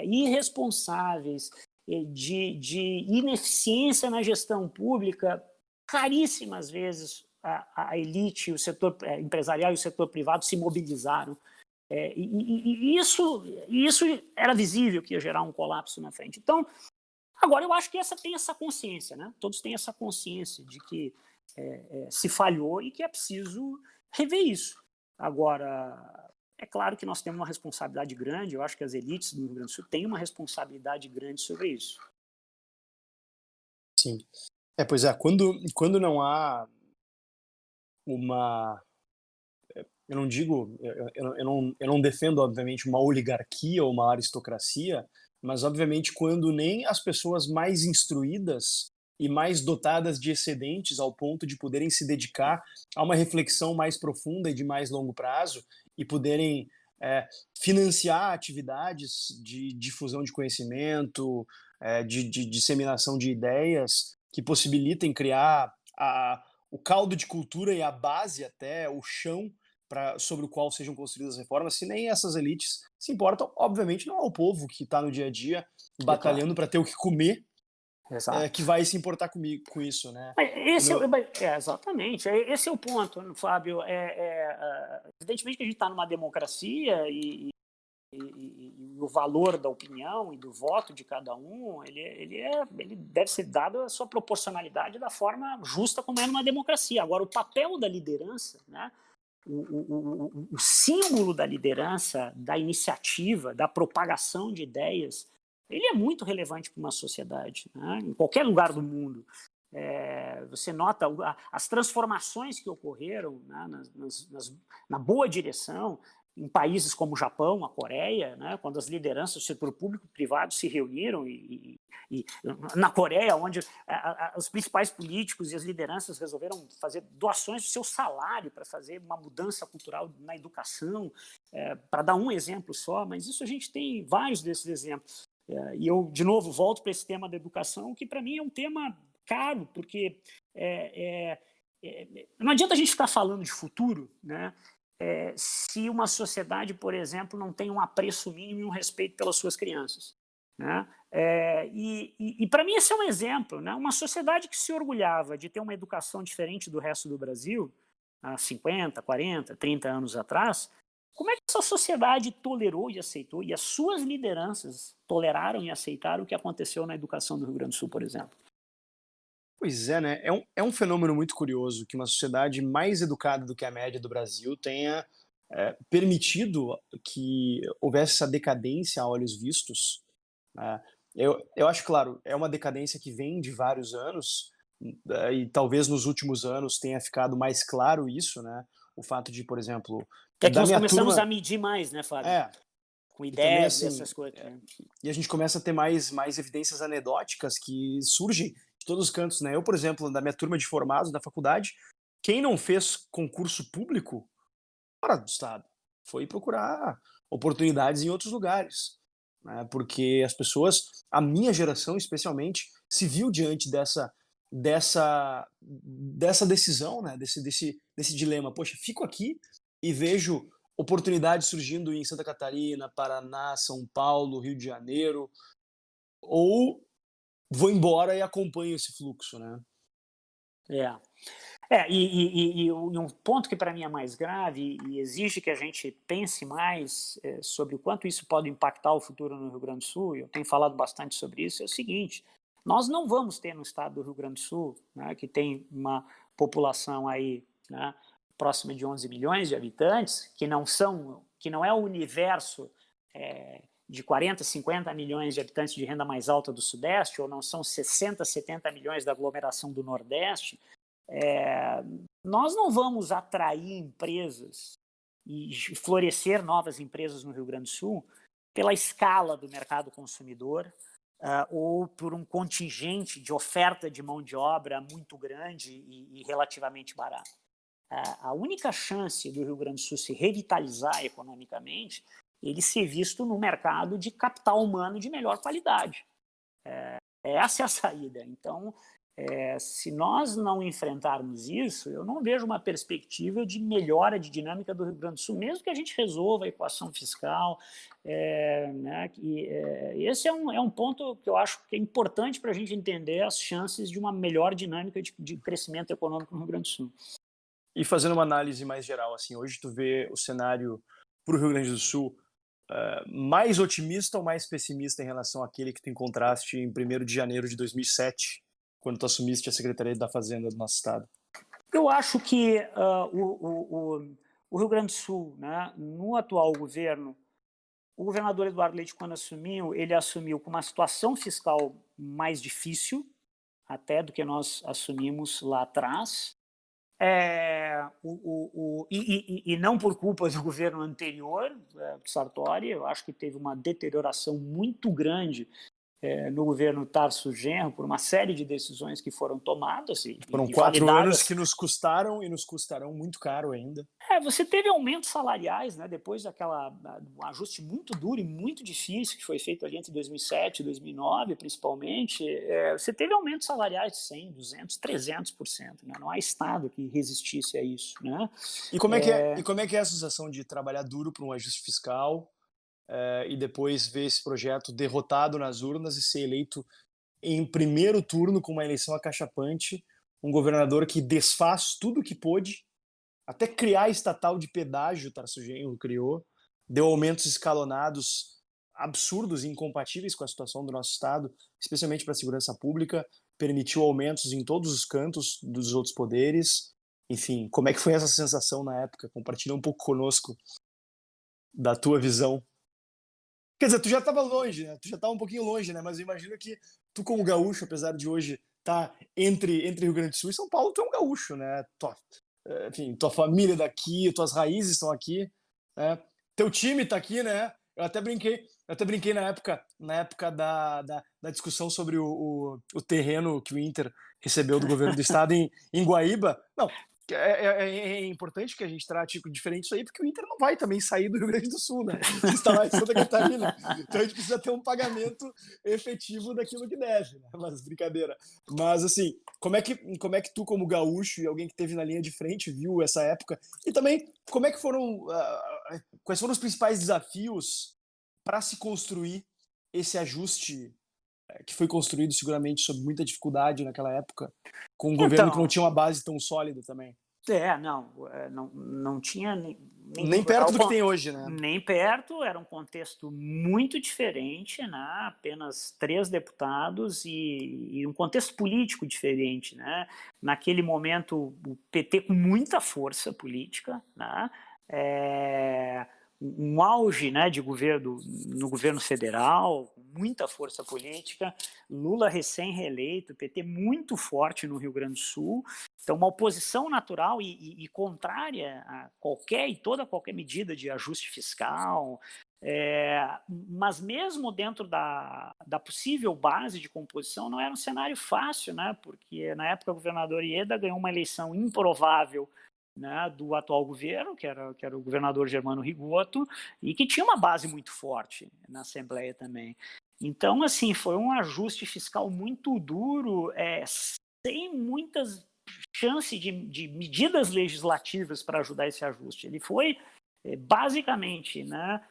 irresponsáveis, de ineficiência na gestão pública, caríssimas vezes a elite, o setor empresarial e o setor privado se mobilizaram. E isso era visível que ia gerar um colapso na frente. Então, agora eu acho que tem essa consciência, né? Todos têm essa consciência de que se falhou e que é preciso rever isso. Agora, é claro que nós temos uma responsabilidade grande, eu acho que as elites do Rio Grande do Sul têm uma responsabilidade grande sobre isso. Sim. Pois é, quando não há uma... Eu não digo, eu não defendo, obviamente, uma oligarquia ou uma aristocracia, mas, obviamente, quando nem as pessoas mais instruídas e mais dotadas de excedentes ao ponto de poderem se dedicar a uma reflexão mais profunda e de mais longo prazo e poderem financiar atividades de difusão de conhecimento, de disseminação de ideias que possibilitem criar o caldo de cultura e a base até, o chão sobre o qual sejam construídas as reformas, se nem essas elites se importam, obviamente não é o povo que está no dia a dia batalhando para ter o que comer, que vai se importar com isso, né? Exatamente, esse é o ponto, Fábio. Evidentemente que a gente está numa democracia e o valor da opinião e do voto de cada um, ele deve ser dado a sua proporcionalidade da forma justa como é numa democracia. Agora, o papel da liderança, né? O símbolo da liderança, da iniciativa, da propagação de ideias, ele é muito relevante para uma sociedade, né? Em qualquer lugar do mundo. Você nota as transformações que ocorreram, né, na boa direção em países como o Japão, a Coreia, né, quando as lideranças do setor público e privado se reuniram e na Coreia, onde os principais políticos e as lideranças resolveram fazer doações do seu salário para fazer uma mudança cultural na educação, para dar um exemplo só, mas isso a gente tem vários desses exemplos. E eu, de novo, volto para esse tema da educação, que para mim é um tema caro, porque não adianta a gente ficar falando de futuro, né? Se uma sociedade, por exemplo, não tem um apreço mínimo e um respeito pelas suas crianças, né? E para mim esse é um exemplo, né? Uma sociedade que se orgulhava de ter uma educação diferente do resto do Brasil, há 50, 40, 30 anos atrás, como é que essa sociedade tolerou e aceitou, e as suas lideranças toleraram e aceitaram o que aconteceu na educação do Rio Grande do Sul, por exemplo? Pois é, né? É um fenômeno muito curioso que uma sociedade mais educada do que a média do Brasil tenha permitido que houvesse essa decadência a olhos vistos, né? Eu acho, claro, é uma decadência que vem de vários anos, e talvez nos últimos anos tenha ficado mais claro isso, né? O fato de, por exemplo, É que da nós minha começamos a turma. medir mais, né, Fábio? É, Com e também IDEB, assim, essas coisas, né? e a gente começa a ter mais evidências anedóticas que surgem de todos os cantos, né? Eu, por exemplo, da minha turma de formados da faculdade, quem não fez concurso público fora do estado foi procurar oportunidades em outros lugares, né? Porque as pessoas, a minha geração especialmente, se viu diante dessa decisão, né? Desse dilema. Poxa, fico aqui e vejo oportunidades surgindo em Santa Catarina, Paraná, São Paulo, Rio de Janeiro, ou vou embora e acompanho esse fluxo, né? E um ponto que para mim é mais grave e exige que a gente pense mais sobre o quanto isso pode impactar o futuro no Rio Grande do Sul, e eu tenho falado bastante sobre isso, é o seguinte: nós não vamos ter no estado do Rio Grande do Sul, né, que tem uma população aí, né, próxima de 11 milhões de habitantes, que não é o universo de 40, 50 milhões de habitantes de renda mais alta do Sudeste, ou não são 60, 70 milhões da aglomeração do Nordeste. Nós não vamos atrair empresas e florescer novas empresas no Rio Grande do Sul pela escala do mercado consumidor, ou por um contingente de oferta de mão de obra muito grande e relativamente barata. A única chance do Rio Grande do Sul se revitalizar economicamente, ele ser visto no mercado de capital humano de melhor qualidade. Essa é a saída. Então, se nós não enfrentarmos isso, eu não vejo uma perspectiva de melhora de dinâmica do Rio Grande do Sul, mesmo que a gente resolva a equação fiscal. Né, esse é um ponto que eu acho que é importante para a gente entender as chances de uma melhor dinâmica de crescimento econômico no Rio Grande do Sul. E fazendo uma análise mais geral, assim, hoje tu vê o cenário para o Rio Grande do Sul mais otimista ou mais pessimista em relação àquele que tu encontraste em 1º de janeiro de 2007, quando tu assumiste a Secretaria da Fazenda do nosso estado? Eu acho que o Rio Grande do Sul, né, no atual governo, o governador Eduardo Leite, quando assumiu, ele assumiu com uma situação fiscal mais difícil, até do que nós assumimos lá atrás, e não por culpa do governo anterior, do Sartori. Eu acho que teve uma deterioração muito grande no governo Tarso Genro, por uma série de decisões que foram tomadas Foram e 4 validadas. anos que nos custaram e nos custarão muito caro ainda. Você teve aumentos salariais, né, depois um ajuste muito duro e muito difícil que foi feito ali entre 2007 e 2009, principalmente. Você teve aumentos salariais de 100%, 200%, 300%. Né? Não há estado que resistisse a isso. Né? E como é que é a sensação de trabalhar duro para um ajuste fiscal e depois ver esse projeto derrotado nas urnas e ser eleito em primeiro turno com uma eleição acachapante, um governador que desfaz tudo que pôde, até criar a estatal de pedágio, o Tarso Genro criou, deu aumentos escalonados absurdos e incompatíveis com a situação do nosso estado, especialmente para a segurança pública, permitiu aumentos em todos os cantos dos outros poderes. Enfim, como é que foi essa sensação na época? Compartilha um pouco conosco da tua visão. Quer dizer, tu já estava longe, né? Tu já estava um pouquinho longe, né? Mas eu imagino que tu, como gaúcho, apesar de hoje estar entre Rio Grande do Sul e São Paulo, tu é um gaúcho, né? Enfim, tua família daqui, tuas raízes estão aqui, né? Teu time está aqui, né? Eu até brinquei na época da discussão sobre o terreno que o Inter recebeu do governo do estado em Guaíba. Não, é importante que a gente trate diferente isso aí, porque o Inter não vai também sair do Rio Grande do Sul, né? Está lá em Santa Catarina. Então a gente precisa ter um pagamento efetivo daquilo que deve, né? Mas brincadeira. Mas assim, como é que tu, como gaúcho e alguém que esteve na linha de frente, viu essa época? E também, como é que quais foram os principais desafios para se construir esse ajuste que foi construído seguramente sob muita dificuldade naquela época, com um governo que não Então, tinha uma base tão sólida também? não tinha nem Nem perto do que tem hoje, né? nem perto, era um contexto muito diferente, né? Apenas 3 deputados e um contexto político diferente, né? Naquele momento, o PT com muita força política, né? Um auge, né, de governo no governo federal, muita força política, Lula recém-reeleito, PT muito forte no Rio Grande do Sul. Então, uma oposição natural e contrária a qualquer medida de ajuste fiscal. Mas mesmo dentro da possível base de composição, não era um cenário fácil, né? Porque na época o governador Ieda ganhou uma eleição improvável, né, do atual governo, que era o governador Germano Rigotto, e que tinha uma base muito forte na Assembleia também. Então, assim, foi um ajuste fiscal muito duro, sem muitas chances de medidas legislativas para ajudar esse ajuste. Ele foi basicamente, né,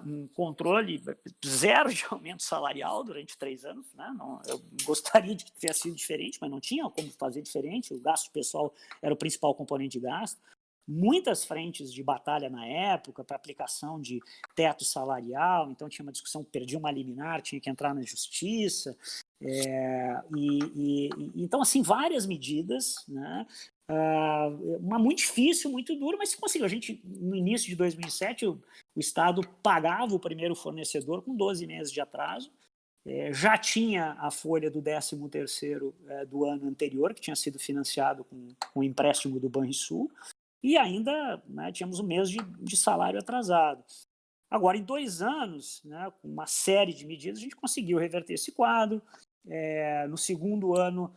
um controle zero de aumento salarial durante 3 anos. Né? Não, eu gostaria de que tivesse sido diferente, mas não tinha como fazer diferente. O gasto pessoal era o principal componente de gasto. Muitas frentes de batalha na época para aplicação de teto salarial, então tinha uma discussão, perdia uma liminar, tinha que entrar na justiça. Então, assim, várias medidas, né? Uma muito difícil, muito duro, mas se conseguiu. A gente, no início de 2007, o Estado pagava o primeiro fornecedor com 12 meses de atraso. Já tinha a folha do 13º do ano anterior, que tinha sido financiado com o empréstimo do Banrisul, e ainda, né, tínhamos um mês de salário atrasado. Agora, em 2 anos, né, com uma série de medidas, a gente conseguiu reverter esse quadro. No segundo ano,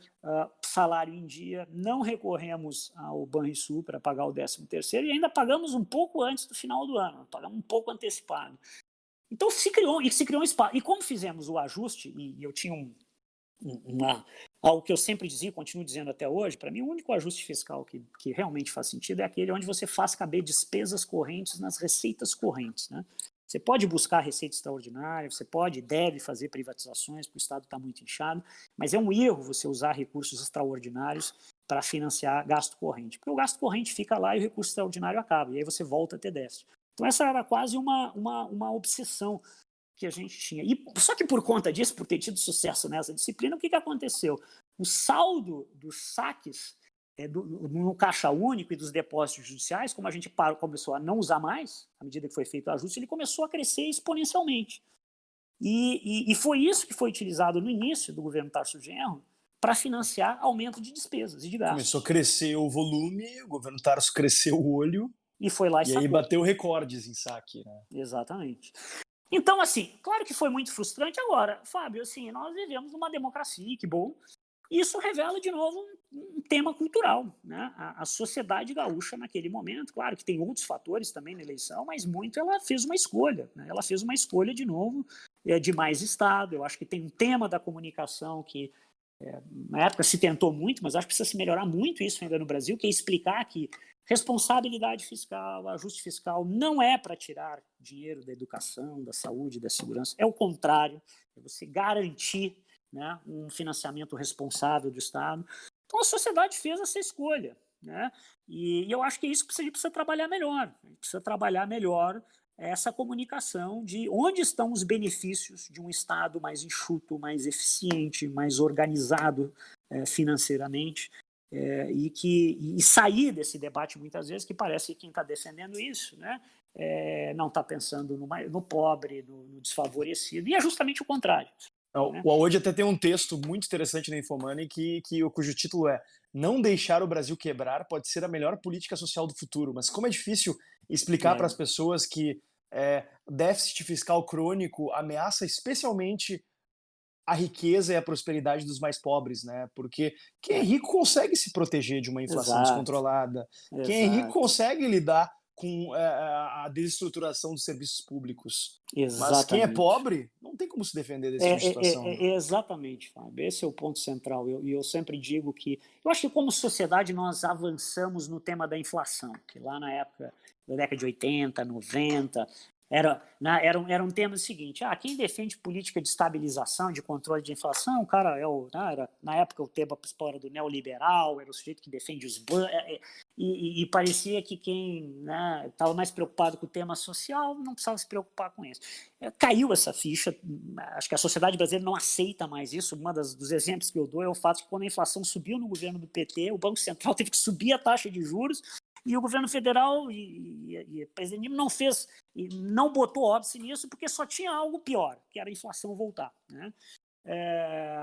salário em dia, não recorremos ao Banrisul para pagar o 13º e ainda pagamos um pouco antes do final do ano, pagamos um pouco antecipado. Então se criou um espaço. E como fizemos o ajuste, e eu tinha algo que eu sempre dizia e continuo dizendo até hoje, para mim o único ajuste fiscal que realmente faz sentido é aquele onde você faz caber despesas correntes nas receitas correntes, né? Você pode buscar receita extraordinária, você pode e deve fazer privatizações, porque o Estado está muito inchado, mas é um erro você usar recursos extraordinários para financiar gasto corrente, porque o gasto corrente fica lá e o recurso extraordinário acaba, e aí você volta a ter déficit. Então essa era quase uma obsessão que a gente tinha. Só que por conta disso, por ter tido sucesso nessa disciplina, o que aconteceu? O saldo dos saques no caixa único e dos depósitos judiciais, como a gente começou a não usar mais, à medida que foi feito o ajuste, ele começou a crescer exponencialmente. E foi isso que foi utilizado no início do governo Tarso Genro para financiar aumento de despesas e de gastos. Começou a crescer o volume, o governo Tarso cresceu o olho, e foi lá e aí bateu recordes em saque, né? Exatamente. Então, assim, claro que foi muito frustrante. Agora, Fábio, assim, nós vivemos numa democracia, que bom. Isso revela, de novo, um tema cultural, né? A sociedade gaúcha, naquele momento, claro que tem outros fatores também na eleição, mas muito ela fez uma escolha, né? Ela fez uma escolha, de novo, de mais Estado. Eu acho que tem um tema da comunicação que, na época, se tentou muito, mas acho que precisa se melhorar muito isso ainda no Brasil, que é explicar que responsabilidade fiscal, ajuste fiscal não é para tirar dinheiro da educação, da saúde, da segurança. É o contrário, é você garantir, né, um financiamento responsável do Estado. Então a sociedade fez essa escolha, né? E eu acho que é isso que a gente precisa trabalhar melhor. A gente precisa trabalhar melhor essa comunicação de onde estão os benefícios de um Estado mais enxuto, mais eficiente, mais organizado financeiramente. E sair desse debate muitas vezes, que parece que quem está defendendo isso, né, não está pensando no pobre, no desfavorecido, e é justamente o contrário. Né? O Aode até tem um texto muito interessante na Infomoney cujo título é "Não deixar o Brasil quebrar pode ser a melhor política social do futuro", mas como é difícil explicar para as pessoas que déficit fiscal crônico ameaça especialmente a riqueza e a prosperidade dos mais pobres, né? Porque quem é rico consegue se proteger de uma inflação descontrolada. Quem é rico consegue lidar com a desestruturação dos serviços públicos. Exatamente. Mas quem é pobre não tem como se defender desse tipo de situação. Exatamente, Fábio. Esse é o ponto central. Eu sempre digo que... Eu acho que como sociedade nós avançamos no tema da inflação, que lá na época da década de 80, 90... Era um tema seguinte: quem defende política de estabilização, de controle de inflação, o cara era, na época, o tema principal era do neoliberal, era o sujeito que defende os bancos, e parecia que quem estava mais preocupado com o tema social não precisava se preocupar com isso. Caiu essa ficha, acho que a sociedade brasileira não aceita mais isso. Dos exemplos que eu dou é o fato de que quando a inflação subiu no governo do PT, o Banco Central teve que subir a taxa de juros, e o governo federal e o presidente não botou óbice nisso, porque só tinha algo pior, que era a inflação voltar, né?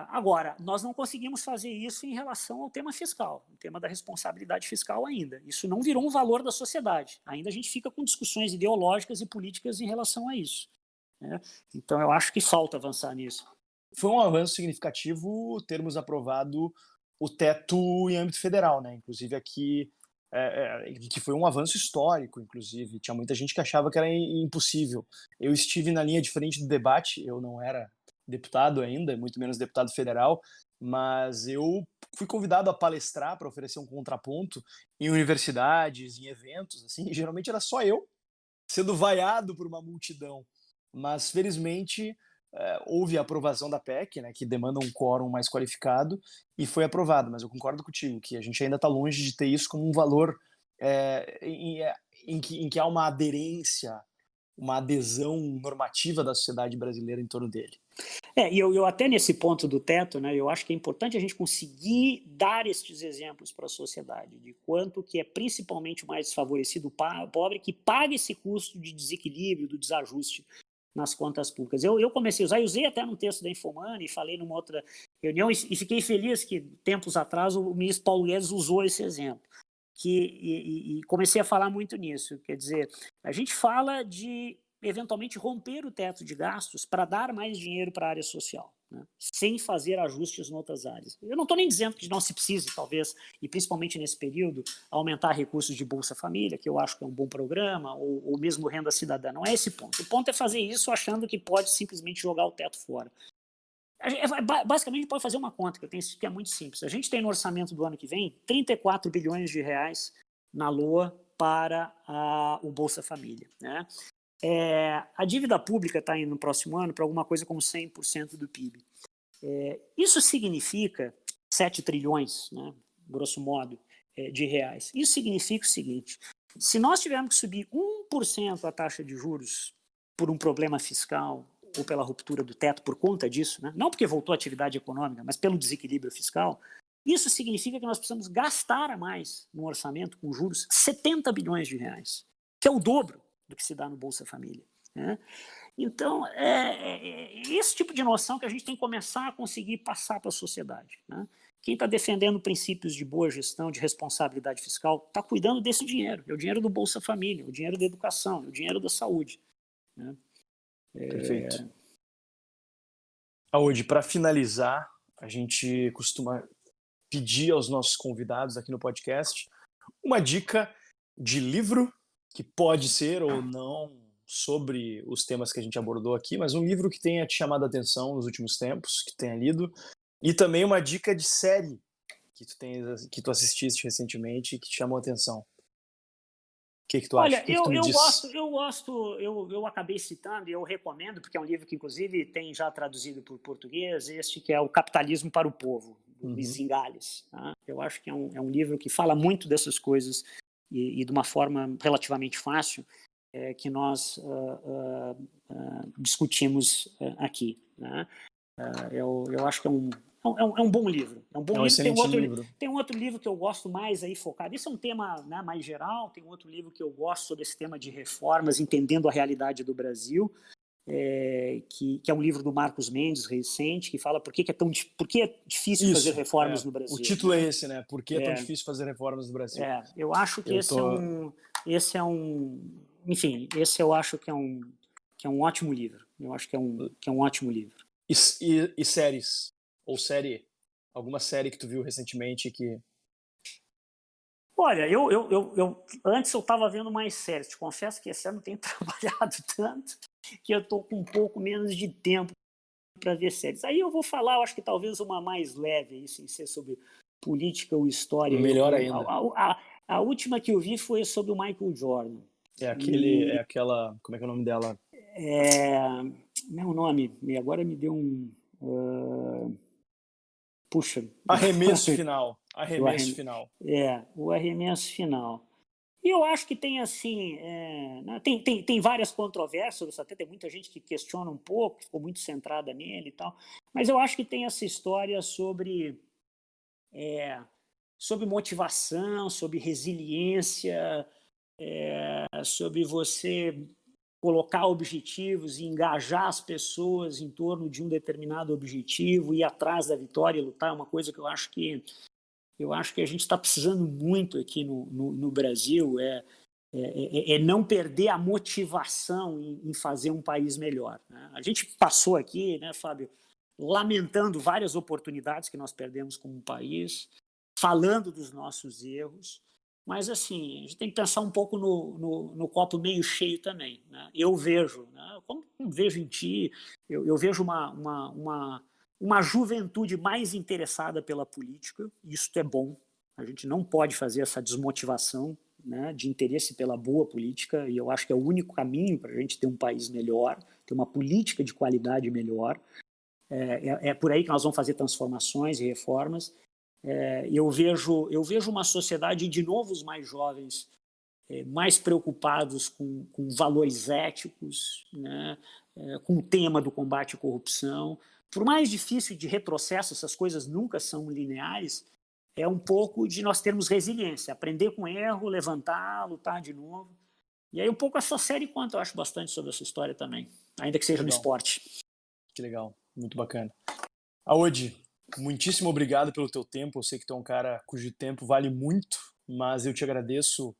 Agora, nós não conseguimos fazer isso em relação ao tema fiscal, o tema da responsabilidade fiscal ainda. Isso não virou um valor da sociedade. Ainda a gente fica com discussões ideológicas e políticas em relação a isso, né? Então, eu acho que falta avançar nisso. Foi um avanço significativo termos aprovado o teto em âmbito federal, né? Inclusive aqui, que foi um avanço histórico, inclusive. Tinha muita gente que achava que era impossível. Eu estive na linha de frente do debate, eu não era deputado ainda, muito menos deputado federal, mas eu fui convidado a palestrar para oferecer um contraponto em universidades, em eventos, assim, e geralmente era só eu sendo vaiado por uma multidão. Mas, felizmente, houve a aprovação da PEC, né, que demanda um quórum mais qualificado, e foi aprovado. Mas eu concordo contigo que a gente ainda está longe de ter isso como um valor em que há uma aderência, uma adesão normativa da sociedade brasileira em torno dele. E eu até nesse ponto do teto, né, eu acho que é importante a gente conseguir dar estes exemplos para a sociedade, de quanto que é principalmente o mais desfavorecido, o pobre, que paga esse custo de desequilíbrio, do desajuste nas contas públicas. Eu comecei a usar, eu usei até num texto da Infomoney, falei numa outra reunião, e fiquei feliz que, tempos atrás, o ministro Paulo Guedes usou esse exemplo. E comecei a falar muito nisso. Quer dizer, a gente fala de eventualmente romper o teto de gastos para dar mais dinheiro para a área social, né, sem fazer ajustes em outras áreas. Eu não estou nem dizendo que não se precise, talvez, e principalmente nesse período, aumentar recursos de Bolsa Família, que eu acho que é um bom programa, ou mesmo renda cidadã. Não é esse ponto. O ponto é fazer isso achando que pode simplesmente jogar o teto fora. Basicamente, a gente pode fazer uma conta, que é muito simples. A gente tem no orçamento do ano que vem 34 bilhões de reais na LOA para o Bolsa Família, né? A dívida pública está indo no próximo ano para alguma coisa como 100% do PIB. Isso significa 7 trilhões, né, grosso modo, de reais. Isso significa o seguinte: se nós tivermos que subir 1% a taxa de juros por um problema fiscal ou pela ruptura do teto por conta disso, né, não porque voltou a atividade econômica, mas pelo desequilíbrio fiscal, isso significa que nós precisamos gastar a mais no orçamento com juros 70 bilhões de reais, que é o dobro do que se dá no Bolsa Família, né? Então, esse tipo de noção que a gente tem que começar a conseguir passar para a sociedade, né? Quem está defendendo princípios de boa gestão, de responsabilidade fiscal, está cuidando desse dinheiro. É o dinheiro do Bolsa Família, o dinheiro da educação, o dinheiro da saúde, né? Perfeito. Audi, para finalizar, a gente costuma pedir aos nossos convidados aqui no podcast uma dica de livro, que pode ser ou não sobre os temas que a gente abordou aqui, mas um livro que tenha te chamado a atenção nos últimos tempos, que tenha lido, e também uma dica de série que tu assististe recentemente e que te chamou a atenção. O que tu acha? Olha, O que tu me diz? eu acabei citando e eu recomendo, porque é um livro que, inclusive, tem já traduzido para o português, este que é O Capitalismo para o Povo, do Luiz Zingales. Tá? Eu acho que é um livro que fala muito dessas coisas e de uma forma relativamente fácil, que nós discutimos aqui, né? Eu acho que é um bom livro. É um bom É um livro. excelente livro. Tem um outro livro que eu gosto mais aí focado. Esse é um tema, né, mais geral. Tem um outro livro que eu gosto sobre esse tema de reformas, entendendo a realidade do Brasil, que é um livro do Marcos Mendes, recente, que fala por que é difícil fazer reformas no Brasil. O título é esse, né? Por que é tão difícil fazer reformas no Brasil? Eu acho que esse é um ótimo livro. Eu acho que é um ótimo livro. E séries? Ou série? Alguma série que tu viu recentemente que... Olha, antes eu estava vendo mais séries. Te confesso que esse ano eu tenho trabalhado tanto que eu estou com um pouco menos de tempo para ver séries. Aí eu vou falar, eu acho que talvez uma mais leve, sem ser sobre política ou história. Melhor ainda. A última que eu vi foi sobre o Michael Jordan. É aquela... Como é que é o nome dela? Meu nome, agora me deu um... puxa. Arremesso final. Final. O arremesso final. E eu acho que tem, assim, tem várias controvérsias, até tem muita gente que questiona um pouco, ficou muito centrada nele e tal, mas eu acho que tem essa história sobre motivação, sobre resiliência, sobre você colocar objetivos e engajar as pessoas em torno de um determinado objetivo, ir atrás da vitória e lutar, é uma coisa que eu acho que a gente está precisando muito aqui no Brasil, não perder a motivação em fazer um país melhor, né? A gente passou aqui, né, Fábio, lamentando várias oportunidades que nós perdemos como país, falando dos nossos erros, mas assim, a gente tem que pensar um pouco no copo meio cheio também, né? Eu vejo, né, como vejo em ti, eu vejo uma juventude mais interessada pela política. Isso é bom. A gente não pode fazer essa desmotivação, né, de interesse pela boa política, e eu acho que é o único caminho para a gente ter um país melhor, ter uma política de qualidade melhor. É por aí que nós vamos fazer transformações e reformas. Eu vejo uma sociedade de novo os mais jovens mais preocupados com valores éticos, né, com o tema do combate à corrupção. Por mais difícil de retrocesso, essas coisas nunca são lineares, é um pouco de nós termos resiliência, aprender com erro, levantar, lutar de novo. E aí um pouco essa série conta, eu acho, bastante sobre essa história também, ainda que seja no esporte. Que legal, muito bacana. Aodi, muitíssimo obrigado pelo teu tempo. Eu sei que tu é um cara cujo tempo vale muito, mas eu te agradeço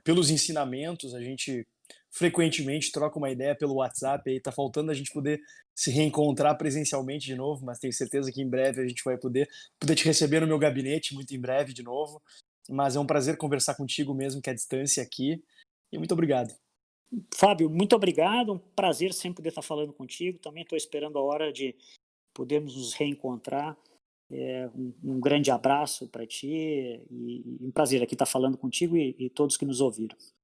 pelos ensinamentos. A gente frequentemente, troca uma ideia pelo WhatsApp, aí tá faltando a gente poder se reencontrar presencialmente de novo, mas tenho certeza que em breve a gente vai poder te receber no meu gabinete muito em breve de novo. Mas é um prazer conversar contigo mesmo que à distância aqui, e muito obrigado. Fábio, muito obrigado, um prazer sempre poder estar falando contigo, também estou esperando a hora de podermos nos reencontrar. Um grande abraço para ti e um prazer aqui estar falando contigo e todos que nos ouviram.